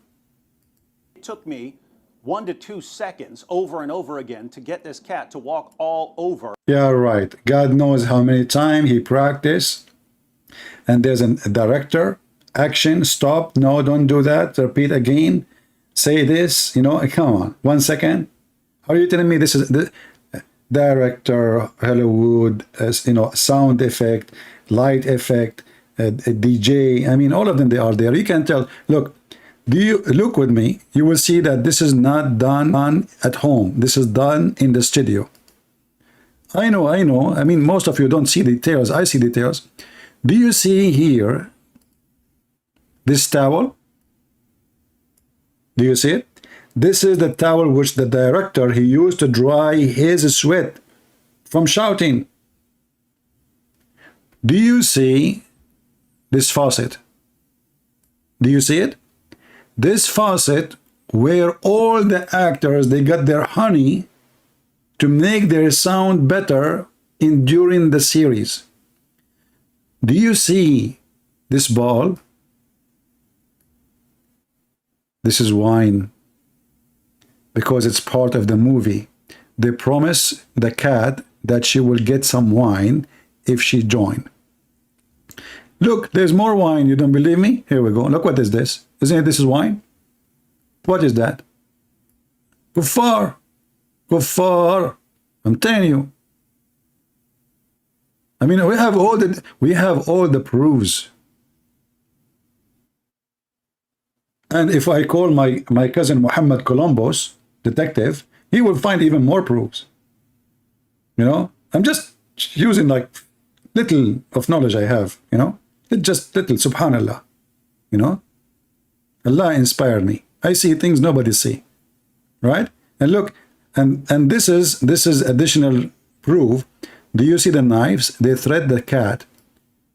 It took me 1 to 2 seconds over and over again to get this cat to walk all over. Yeah, right. God knows how many times he practiced. And there's a director, action, stop, no, don't do that, repeat again, say this, you know, come on, 1 second. Are you telling me this is the director, Hollywood, you know, sound effect, light effect, a DJ, I mean, all of them, they are there. You can tell, look, do you look with me, you will see that this is not done at home. This is done in the studio. I know. I mean, most of you don't see details. I see details. Do you see here this towel? Do you see it? This is the towel which the director, he used to dry his sweat from shouting. Do you see this faucet? Do you see it? This faucet where all the actors, they got their honey to make their sound better during the series. Do you see this ball? This is wine, because it's part of the movie. They promise the cat that she will get some wine if she joins. Look, there's more wine. You don't believe me? Here we go. Look, what is this? Isn't it this is wine? What is that? Kuffar. Kuffar. I'm telling you. I mean, we have all the proofs. And if I call my cousin Mohammed Columbus, detective, he will find even more proofs. You know, I'm just using like little of knowledge I have, you know. It's just little, subhanallah, you know. Allah inspired me. I see things nobody see, right? And look, and this is additional proof. Do you see the knives? They threat the cat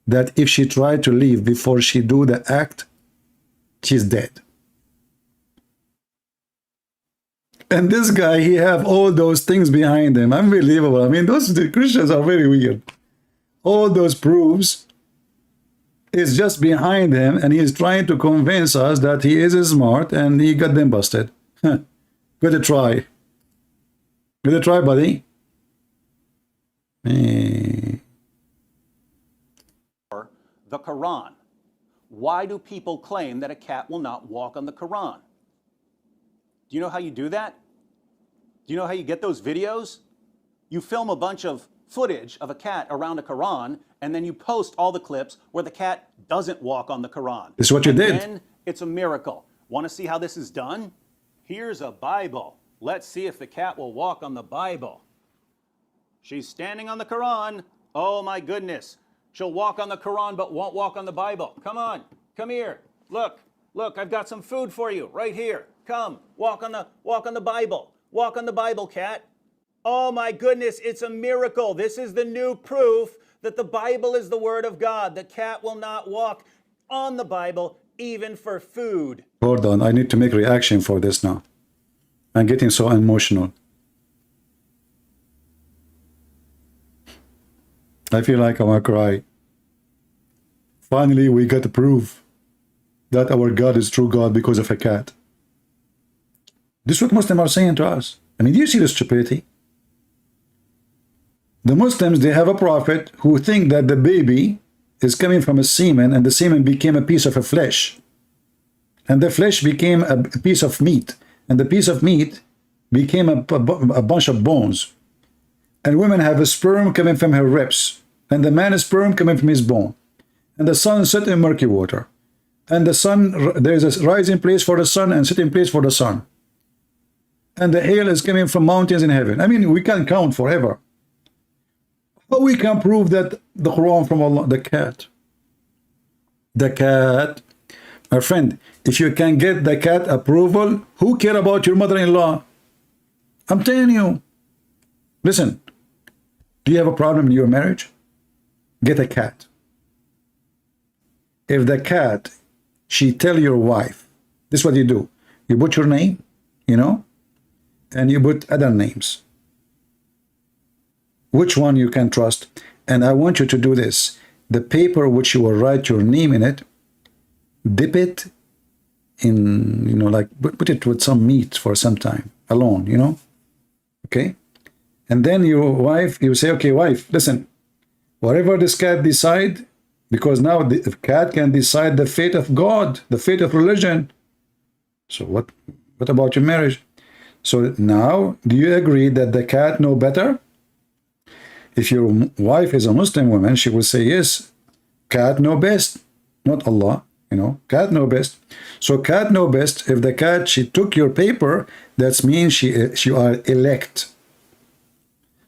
that if she tried to leave before she do the act, she's dead. And this guy, he have all those things behind him. Unbelievable. I mean, the Christians are very weird. All those proofs is just behind him, and he is trying to convince us that he is smart and he got them busted. Good try. Good try, buddy. The Quran. Why do people claim that a cat will not walk on the Quran? Do you know how you do that? Do you know how you get those videos? You film a bunch of footage of a cat around a Quran, and then you post all the clips where the cat doesn't walk on the Quran. This is what you did. Then it's a miracle. Want to see how this is done? Here's a Bible. Let's see if the cat will walk on the Bible. She's standing on the Quran. Oh my goodness. She'll walk on the Quran but won't walk on the Bible. Come on. Come here. Look. Look, I've got some food for you right here. Come. Walk on the Bible. Walk on the Bible, cat. Oh my goodness, it's a miracle. This is the new proof that the Bible is the word of God. The cat will not walk on the Bible even for food. Hold on, I need to make reaction for this now. I'm getting so emotional. I feel like I want to cry. Finally, we got the proof that our God is true God because of a cat. This is what Muslims are saying to us. I mean, do you see the stupidity? The Muslims, they have a prophet who think that the baby is coming from a semen, and the semen became a piece of a flesh. And the flesh became a piece of meat. And the piece of meat became a bunch of bones. And women have a sperm coming from her ribs. And the man is sperm coming from his bone. And the sun set in murky water. And the sun, there is a rising place for the sun and sitting place for the sun. And the hail is coming from mountains in heaven. I mean, we can count forever. But we can prove that the Quran from Allah, the cat. The cat. My friend, if you can get the cat approval, who care about your mother-in-law? I'm telling you. Listen, do you have a problem in your marriage? Get a cat. If the cat, she tell your wife, this is what you do. You put your name, you know, and you put other names. Which one you can trust? And I want you to do this. The paper which you will write your name in it, dip it in, you know, like put it with some meat for some time alone, you know, okay? And then your wife, you say, okay, wife, listen, whatever this cat decide, because now the cat can decide the fate of God, the fate of religion. So what about your marriage? So now, do you agree that the cat know better? If your wife is a Muslim woman, she will say, yes, cat know best, not Allah, you know, cat know best. So cat know best. If the cat, she took your paper, that means she are elect.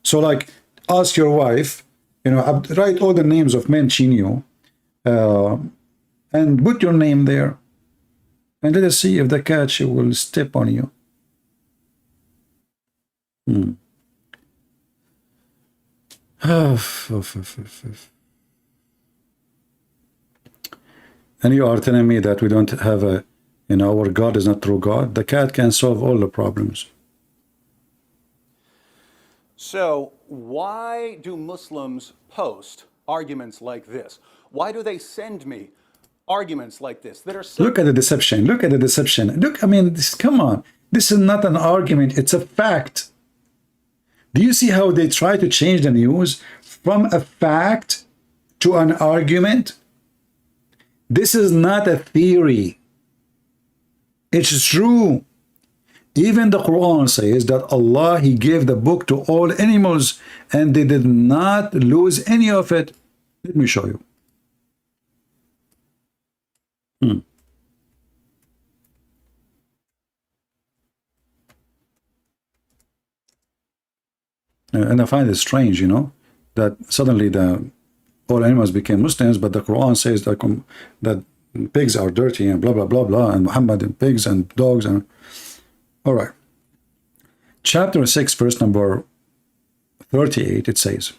So like, ask your wife, you know, write all the names of men she knew, and put your name there, and let us see if the cat, she will step on you. And you are telling me that we don't have a, you know, our God is not true God. The cat can solve all the problems. So why do Muslims post arguments like this? Why do they send me arguments like this that are so— Look at the deception. Look at the deception. Look, I mean, come on. This is not an argument. It's a fact. Do you see how they try to change the news from a fact to an argument? This is not a theory. It's true. Even the Quran says that Allah, He gave the book to all animals and they did not lose any of it. Let me show you. And I find it strange, you know, that suddenly all animals became Muslims, but the Quran says that pigs are dirty and blah, blah, blah, blah, and Muhammad and pigs and dogs. And all right. Chapter 6, verse number 38, it says,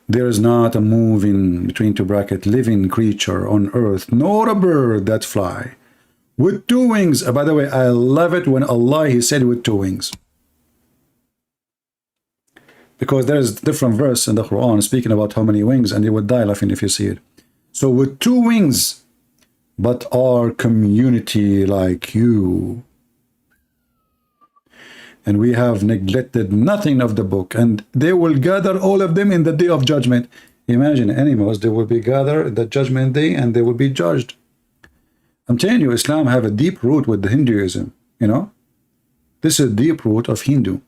there is not a moving, between two brackets, living creature on earth, nor a bird that fly with two wings. By the way, I love it when Allah, He said with two wings. Because there is different verse in the Quran speaking about how many wings, and you would die laughing if you see it. So with two wings, but our community like you. And we have neglected nothing of the book, and they will gather all of them in the day of judgment. Imagine animals, they will be gathered the judgment day and they will be judged. I'm telling you, Islam have a deep root with the Hinduism, you know. This is a deep root of Hindu.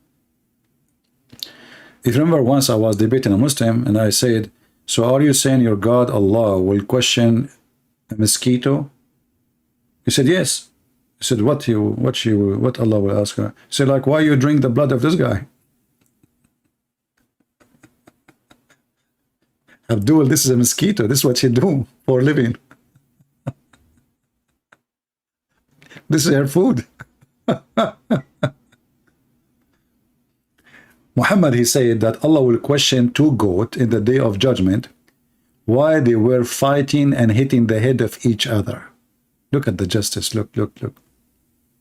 If you remember, once I was debating a Muslim and I said, so are you saying your God Allah will question a mosquito? He said, yes. He said, what Allah will ask her? He said, like, why you drink the blood of this guy? Abdul, this is a mosquito. This is what you do for a living. This is her food. Muhammad, he said that Allah will question two goats in the day of judgment why they were fighting and hitting the head of each other. Look at the justice. Look, look, look.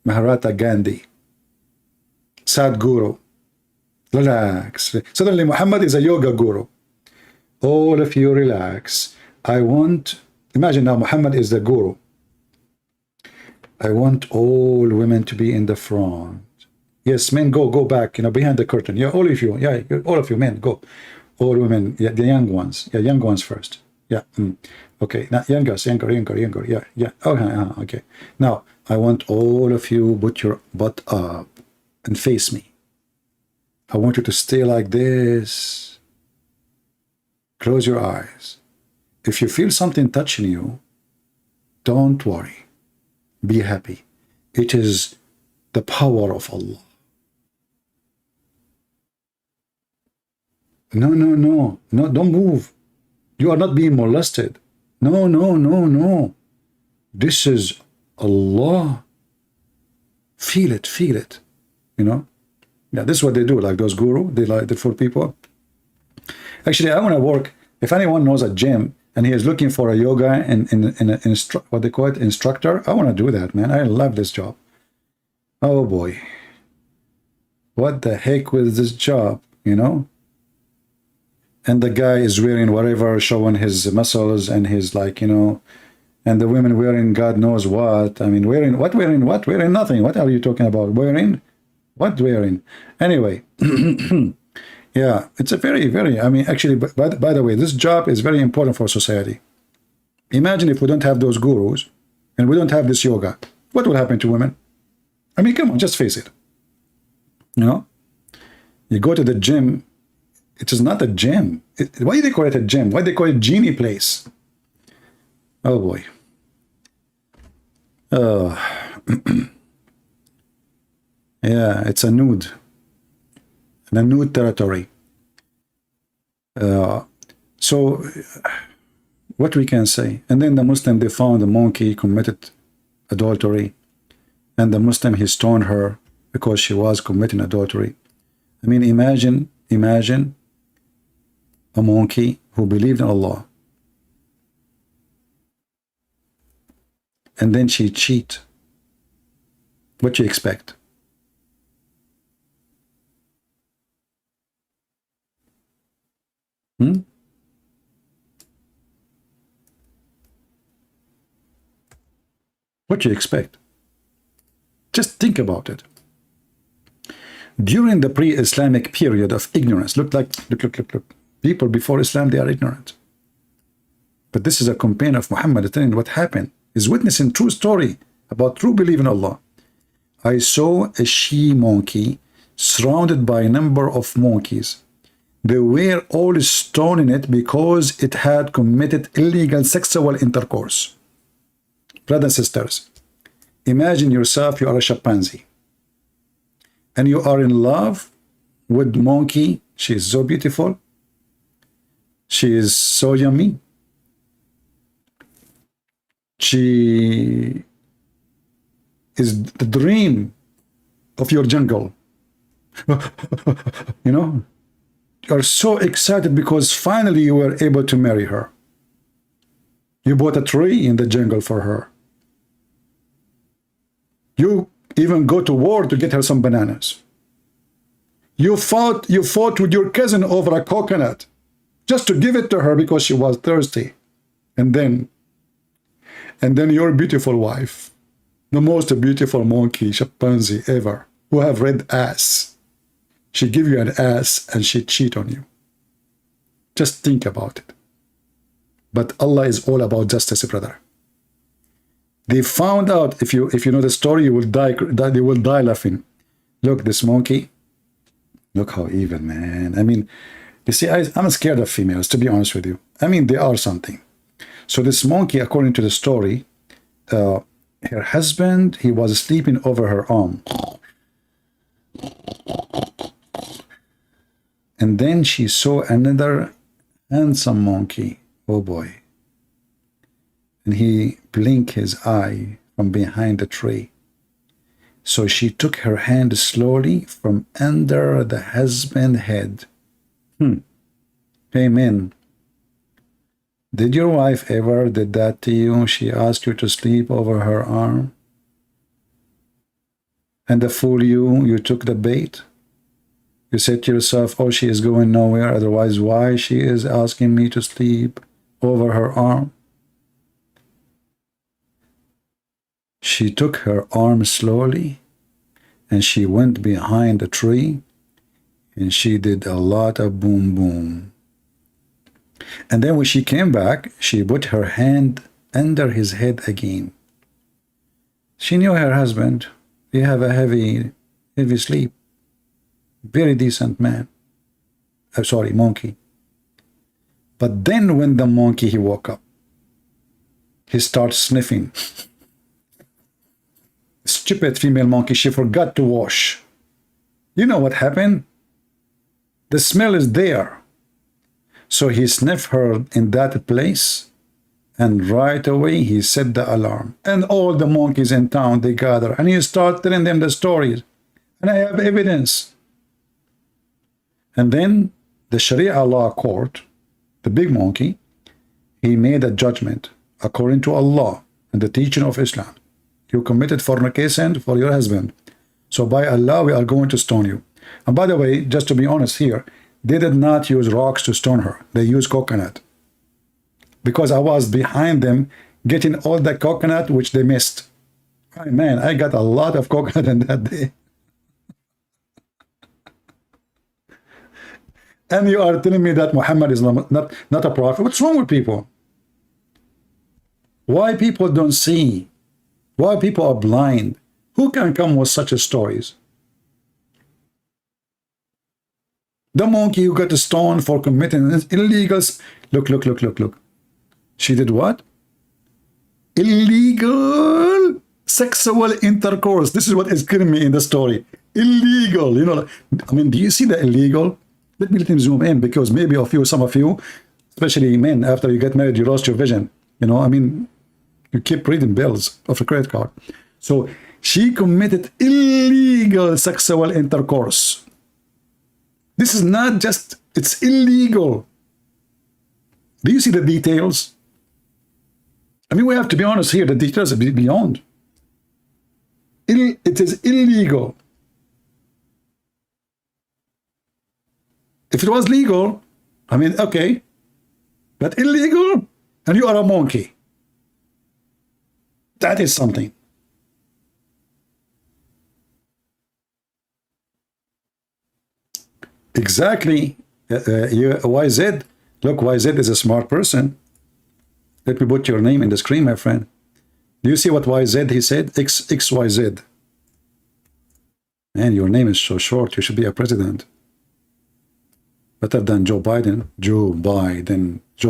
Mahatma Gandhi. Sadhguru. Relax. Suddenly Muhammad is a yoga guru. All of you relax. Imagine now Muhammad is the guru. I want all women to be in the front. Yes, men, go back, you know, behind the curtain. Yeah, all of you. Yeah, all of you men, go. All women, yeah, the young ones. Yeah, young ones first. Yeah. Okay, now younger. Yeah. Okay. Now, I want all of you put your butt up and face me. I want you to stay like this. Close your eyes. If you feel something touching you, don't worry. Be happy. It is the power of Allah. No, don't move. You are not being molested. No. This is Allah. Feel it, you know. Yeah, this is what they do, like those guru, they like it for people. Actually, I want to work, if anyone knows a gym and he is looking for a yoga and what they call it, instructor, I want to do that, man. I love this job. Oh boy. What the heck with this job, you know? And the guy is wearing whatever, showing his muscles and his, like, you know, And the women wearing God knows what. I mean, wearing what? Wearing what? Wearing nothing. What are you talking about? Wearing? What wearing? Anyway, yeah, it's a very, very, I mean, actually, by the way, this job is very important for society. Imagine if we don't have those gurus and we don't have this yoga. What will happen to women? I mean, come on, just face it. You know, you go to the gym, it is not a gym. Why do they call it a gym? Why do they call it genie place? Oh boy. Yeah, it's a nude. A nude territory. So, what we can say? And then the Muslim, they found the monkey committed adultery. And the Muslim, he stoned her because she was committing adultery. I mean, imagine a monkey who believed in Allah. And then she cheat. What do you expect? What do you expect? Just think about it. During the pre-Islamic period of ignorance, look. People before Islam, they are ignorant. But this is a companion of Muhammad telling what happened. He's witnessing true story about true belief in Allah. I saw a she-monkey surrounded by a number of monkeys. They were all stoning it because it had committed illegal sexual intercourse. Brothers and sisters, imagine yourself, you are a chimpanzee. And you are in love with monkey. She is so beautiful. She is so yummy. She is the dream of your jungle. You know, you are so excited because finally you were able to marry her. You bought a tree in the jungle for her. You even go to war to get her some bananas. You fought with your cousin over a coconut just to give it to her because she was thirsty. And then your beautiful wife, the most beautiful monkey, chimpanzee ever, who have red ass, she give you an ass and she cheat on you. Just think about it. But Allah is all about justice, brother. They found out, if you know the story, you will die laughing. Look, this monkey, look how evil, man. I mean, you see, I'm scared of females, to be honest with you. I mean, they are something. So this monkey, according to the story, her husband, he was sleeping over her arm. And then she saw another handsome monkey. Oh boy. And he blinked his eye from behind the tree. So she took her hand slowly from under the husband's head. Amen. Did your wife ever did that to you? She asked you to sleep over her arm? And to fool you, you took the bait? You said to yourself, oh, she is going nowhere, otherwise why she is asking me to sleep over her arm? She took her arm slowly and she went behind the tree and she did a lot of boom boom. And then when she came back, she put her hand under his head again. She knew her husband. He have a heavy sleep. Very decent man. Sorry, monkey. But then when the monkey, he woke up, he starts sniffing. Stupid female monkey, she forgot to wash. You know what happened? The smell is there. So he sniffed her in that place, and right away he set the alarm. And all the monkeys in town, they gather, and he started telling them the stories. And I have evidence. And then the Sharia law court, the big monkey, he made a judgment according to Allah and the teaching of Islam. You committed fornication for your husband. So by Allah, we are going to stone you. And by the way, just to be honest here, they did not use rocks to stone her. They used coconut. Because I was behind them getting all the coconut which they missed. Oh, man, I got a lot of coconut in that day. And you are telling me that Muhammad is not a prophet? What's wrong with people? Why people don't see? Why people are blind? Who can come with such stories? The monkey who got stoned for committing illegals. Look. She did what? Illegal sexual intercourse. This is what is killing me in the story. Illegal. You know, I mean, do you see the illegal? Let me zoom in, because maybe some of you, especially men, after you get married, you lost your vision. You know, I mean, you keep reading bills of a credit card. So she committed illegal sexual intercourse. This is not just, it's illegal. Do you see the details? I mean, we have to be honest here, the details are beyond. It is illegal. If it was legal, I mean, okay, but illegal, and you are a monkey. That is something. Exactly. YZ, look, YZ is a smart person. Let me put your name in the screen, my friend. Do you see what YZ he said? XYZ. Man, your name is so short. You should be a president. Better than Joe Biden. Joe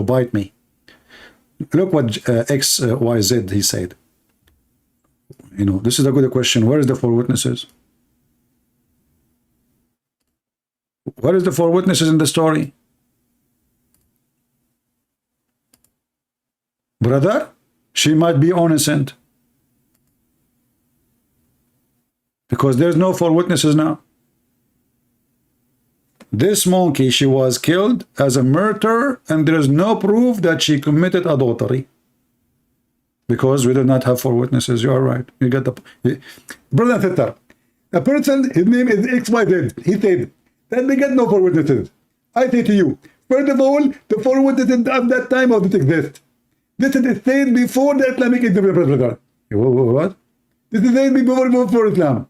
bite me. Look what XYZ he said. You know, this is a good question. Where is the 4 witnesses? Where is the 4 witnesses in the story? Brother, she might be innocent. Because there's no 4 witnesses now. This monkey, she was killed as a murderer, and there is no proof that she committed adultery. Because we do not have 4 witnesses. You are right. You got the... Brother and sister, a person, his name is XYZ. He said that they get no 4 witnesses. I say to you, first of all, the 4 witnesses at that time didn't exist. This is said before the Islamic independence, brother. What? This is said before Islam.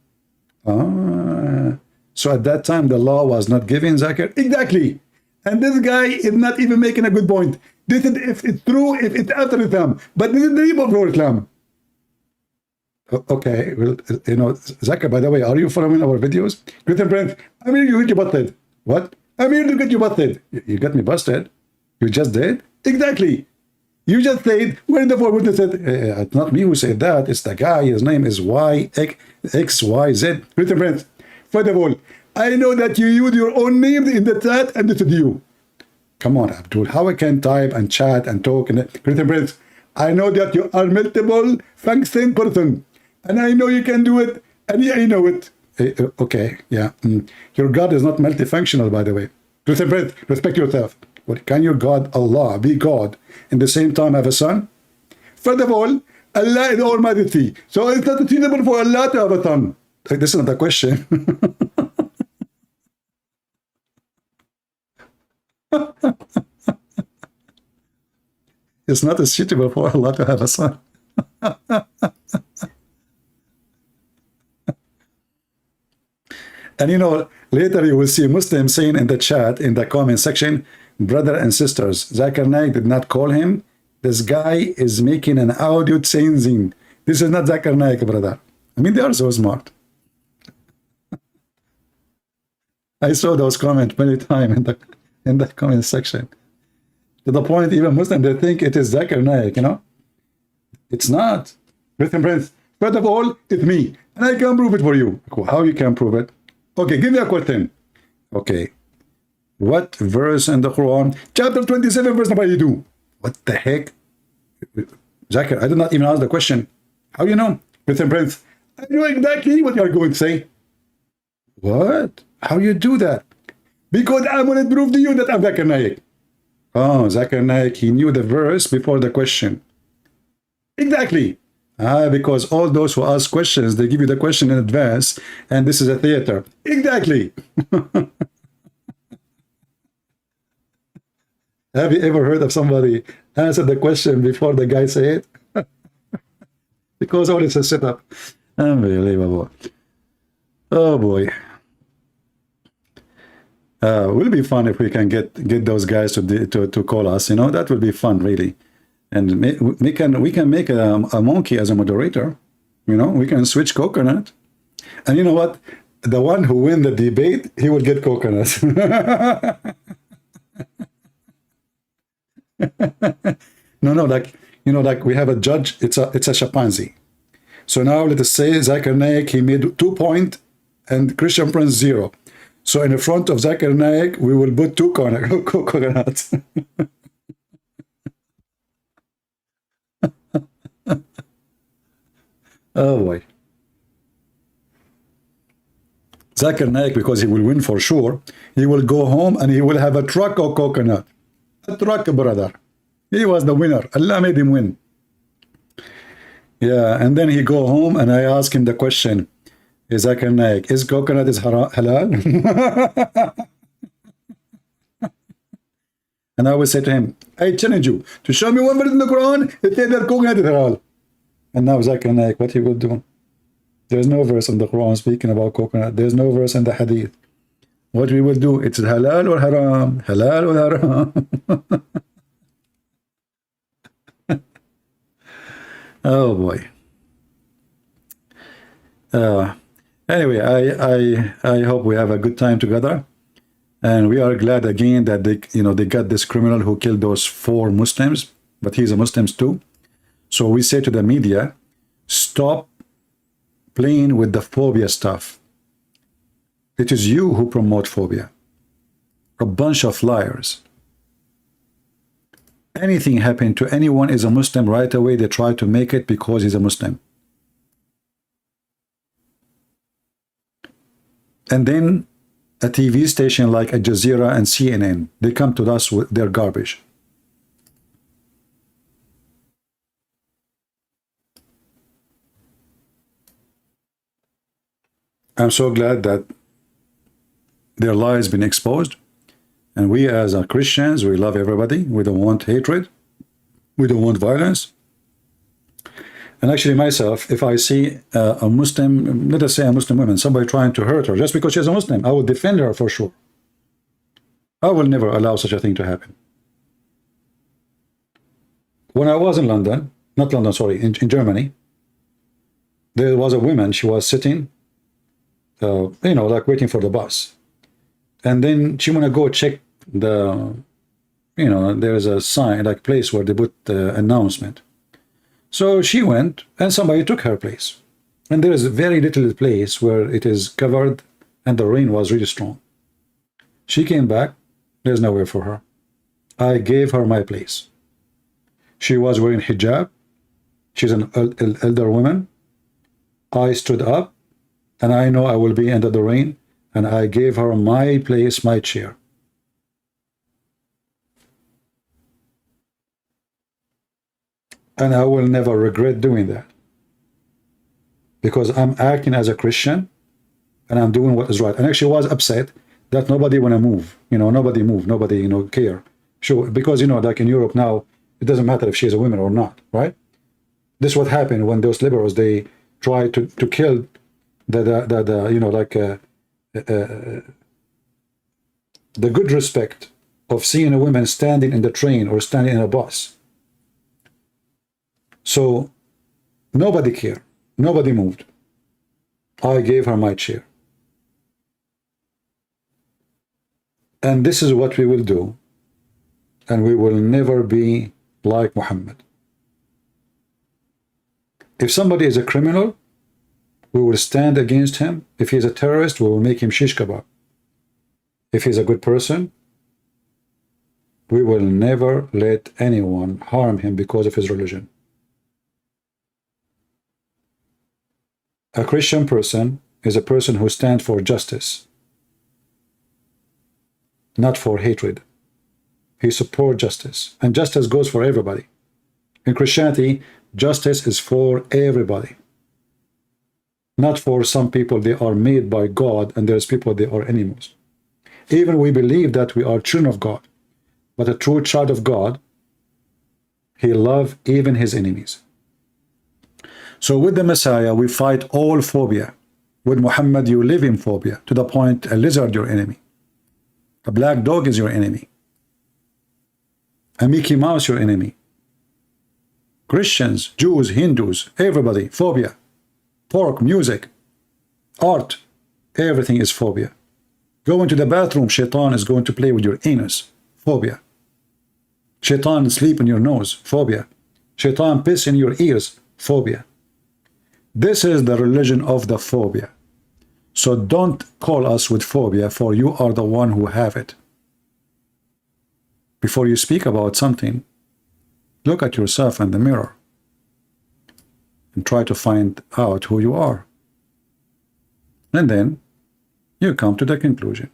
So at that time, the law was not given, Zakir? Exactly. And this guy is not even making a good point. This is if it's true, if it's after Islam. But this is the before Islam. Okay, well, you know, Zakir, by the way, are you following our videos? Christian friends, I'm here to get you busted. What? I'm here to get you busted. You got me busted? You just did? Exactly. You just said, where the 4 witnesses? It's not me who said that. It's the guy. His name is XYZ. Christian friends, first of all, I know that you use your own name in the chat, and this is you. Come on, Abdul. How I can type and chat and talk? And Christian friends, I know that you are multiple function person, and I know you can do it, and yeah, I know it. Okay, yeah. Your God is not multifunctional, by the way. Christian friends, respect yourself. What, can your God, Allah, be God, in the same time have a son? First of all, Allah is Almighty. So it's not suitable for Allah to have a son. This is not a question. It's not suitable for Allah to have a son. And you know, later you will see Muslims saying in the chat, in the comment section, brother and sisters, Zakir Naik did not call him. This guy is making an audio changing. This is not Zakir Naik, brother. I mean, they are so smart. I saw those comments many times in the comment section. To the point, even Muslims, they think it is Zakir Naik, you know? It's not. Listen, friends, first of all, it's me. And I can prove it for you. How you can prove it? Okay, give me a question. Okay. What verse in the Quran? Chapter 27, verse number 82. What the heck? Zakir, I did not even ask the question. How you know? Listen, friends, I know exactly what you are going to say. What? How you do that? Because I'm going to prove to you that I'm Zakir Naik. Oh, Zakir Naik, he knew the verse before the question. Exactly. Because all those who ask questions, they give you the question in advance, and this is a theater. Exactly. Have you ever heard of somebody answer the question before the guy say it? Because all it's a setup. Unbelievable. Oh boy. Will be fun if we can get those guys to call us. You know, that would be fun, really. And we can make a monkey as a moderator. You know, we can switch coconut. And you know what? The one who win the debate, he will get coconut. No, like, you know, like we have a judge. It's a chimpanzee. So now let us say Zakir Naik, he made 2 points and Christian Prince 0. So in the front of Zakir Naik, we will put 2 coconuts. Oh boy. Zakir Naik, because he will win for sure, he will go home and he will have a truck of coconut. A truck, brother. He was the winner. Allah made him win. Yeah, and then he go home and I ask him the question, Zakir Naik, is coconut is halal? And I will say to him, I challenge you to show me one verse in the Quran that says that coconut is halal. And now Zakir Naik, what he will do? There's no verse in the Quran speaking about coconut. There's no verse in the Hadith. What we will do, it's halal or haram. Halal or haram. Oh boy. Anyway, I hope we have a good time together, and we are glad again that they got this criminal who killed those 4 Muslims, but he's a Muslim too. So we say to the media, stop playing with the phobia stuff. It is you who promote phobia. A bunch of liars. Anything happen to anyone is a Muslim, right away they try to make it because he's a Muslim. And then a TV station like Al Jazeera and CNN, they come to us with their garbage. I'm so glad that their lies been exposed. And we as Christians, we love everybody. We don't want hatred. We don't want violence. And actually myself, if I see a Muslim, let us say a Muslim woman, somebody trying to hurt her just because she's a Muslim, I will defend her for sure. I will never allow such a thing to happen. When I was in London, not London, sorry, in Germany, there was a woman, she was sitting, you know, like waiting for the bus. And then she want to go check the, you know, there is a sign, like place where they put the announcement. So she went and somebody took her place. And there is a very little place where it is covered and the rain was really strong. She came back, there's nowhere for her. I gave her my place. She was wearing hijab. She's an elder woman. I stood up and I know I will be under the rain. And I gave her my place, my chair. And I will never regret doing that. Because I'm acting as a Christian and I'm doing what is right. And actually was upset that nobody want to move. You know, nobody move, nobody, you know, care. Sure, because, you know, like in Europe now, it doesn't matter if she's a woman or not, right? This is what happened when those liberals, they try to kill the you know, like the good respect of seeing a woman standing in the train or standing in a bus. So nobody cared. Nobody moved. I gave her my chair. And this is what we will do. And we will never be like Mohammed. If somebody is a criminal, we will stand against him. If he's a terrorist, we will make him shish kebab. If he's a good person, we will never let anyone harm him because of his religion. A Christian person is a person who stands for justice, not for hatred. He supports justice, and justice goes for everybody. In Christianity, justice is for everybody. Not for some people, they are made by God, and there's people, they are animals. Even we believe that we are children of God, but a true child of God, he loves even his enemies. So with the Messiah, we fight all phobia. With Muhammad, you live in phobia, to the point a lizard your enemy. A black dog is your enemy. A Mickey Mouse your enemy. Christians, Jews, Hindus, everybody, phobia. Pork, music, art, everything is phobia. Go into the bathroom, shaitan is going to play with your anus, phobia. Shaitan sleep in your nose, phobia. Shaitan piss in your ears, phobia. This is the religion of the phobia. So don't call us with phobia, for you are the one who have it. Before you speak about something, look at yourself in the mirror and try to find out who you are. And then you come to the conclusion.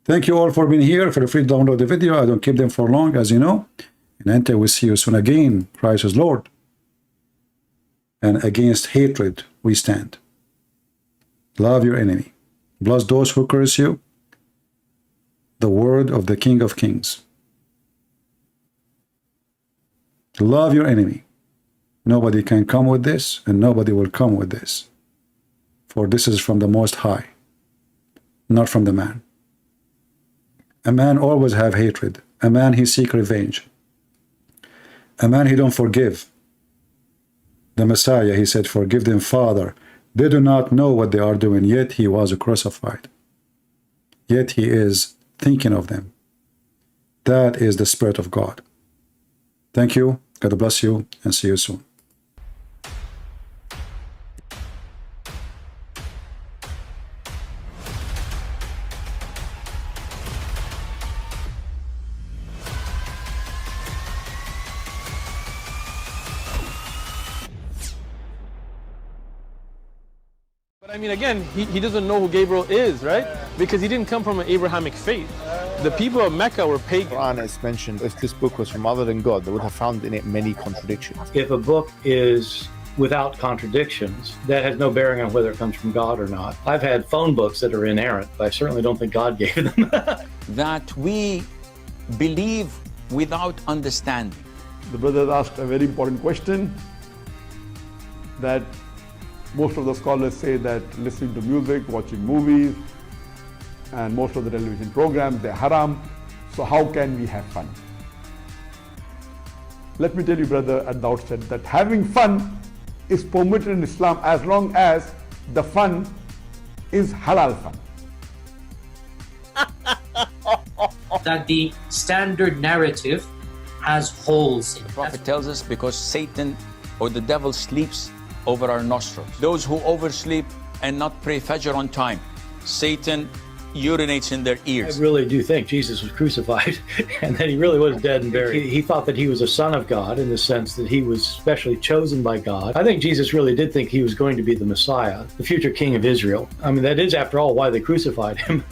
Thank you all for being here. Feel free to download the video. I don't keep them for long, as you know. And until we see you soon again, Christ is Lord. And against hatred we stand. Love your enemy. Bless those who curse you. The word of the King of Kings. Love your enemy. Nobody can come with this, and nobody will come with this. For this is from the Most High, not from the man. A man always have hatred. A man, he seek revenge. A man, he don't forgive. The Messiah, he said, forgive them, Father. They do not know what they are doing, yet he was crucified. Yet he is thinking of them. That is the Spirit of God. Thank you. God bless you, and see you soon. I mean, again, he doesn't know who Gabriel is, right? Because he didn't come from an Abrahamic faith. The people of Mecca were pagan. The Quran has mentioned if this book was from other than God, they would have found in it many contradictions. If a book is without contradictions, that has no bearing on whether it comes from God or not. I've had phone books that are inerrant, but I certainly don't think God gave them. That we believe without understanding. The brother asked a very important question, that most of the scholars say that listening to music, watching movies, and most of the television programs, they're haram. So how can we have fun? Let me tell you, brother, at the outset, that having fun is permitted in Islam as long as the fun is halal fun. That the standard narrative has holes in it. The Prophet tells us because Satan or the devil sleeps over our nostrils. Those who oversleep and not pray Fajr on time, Satan urinates in their ears. I really do think Jesus was crucified and that he really was dead and buried. He thought that he was a son of God in the sense that he was specially chosen by God. I think Jesus really did think he was going to be the Messiah, the future king of Israel. I mean, that is, after all, why they crucified him.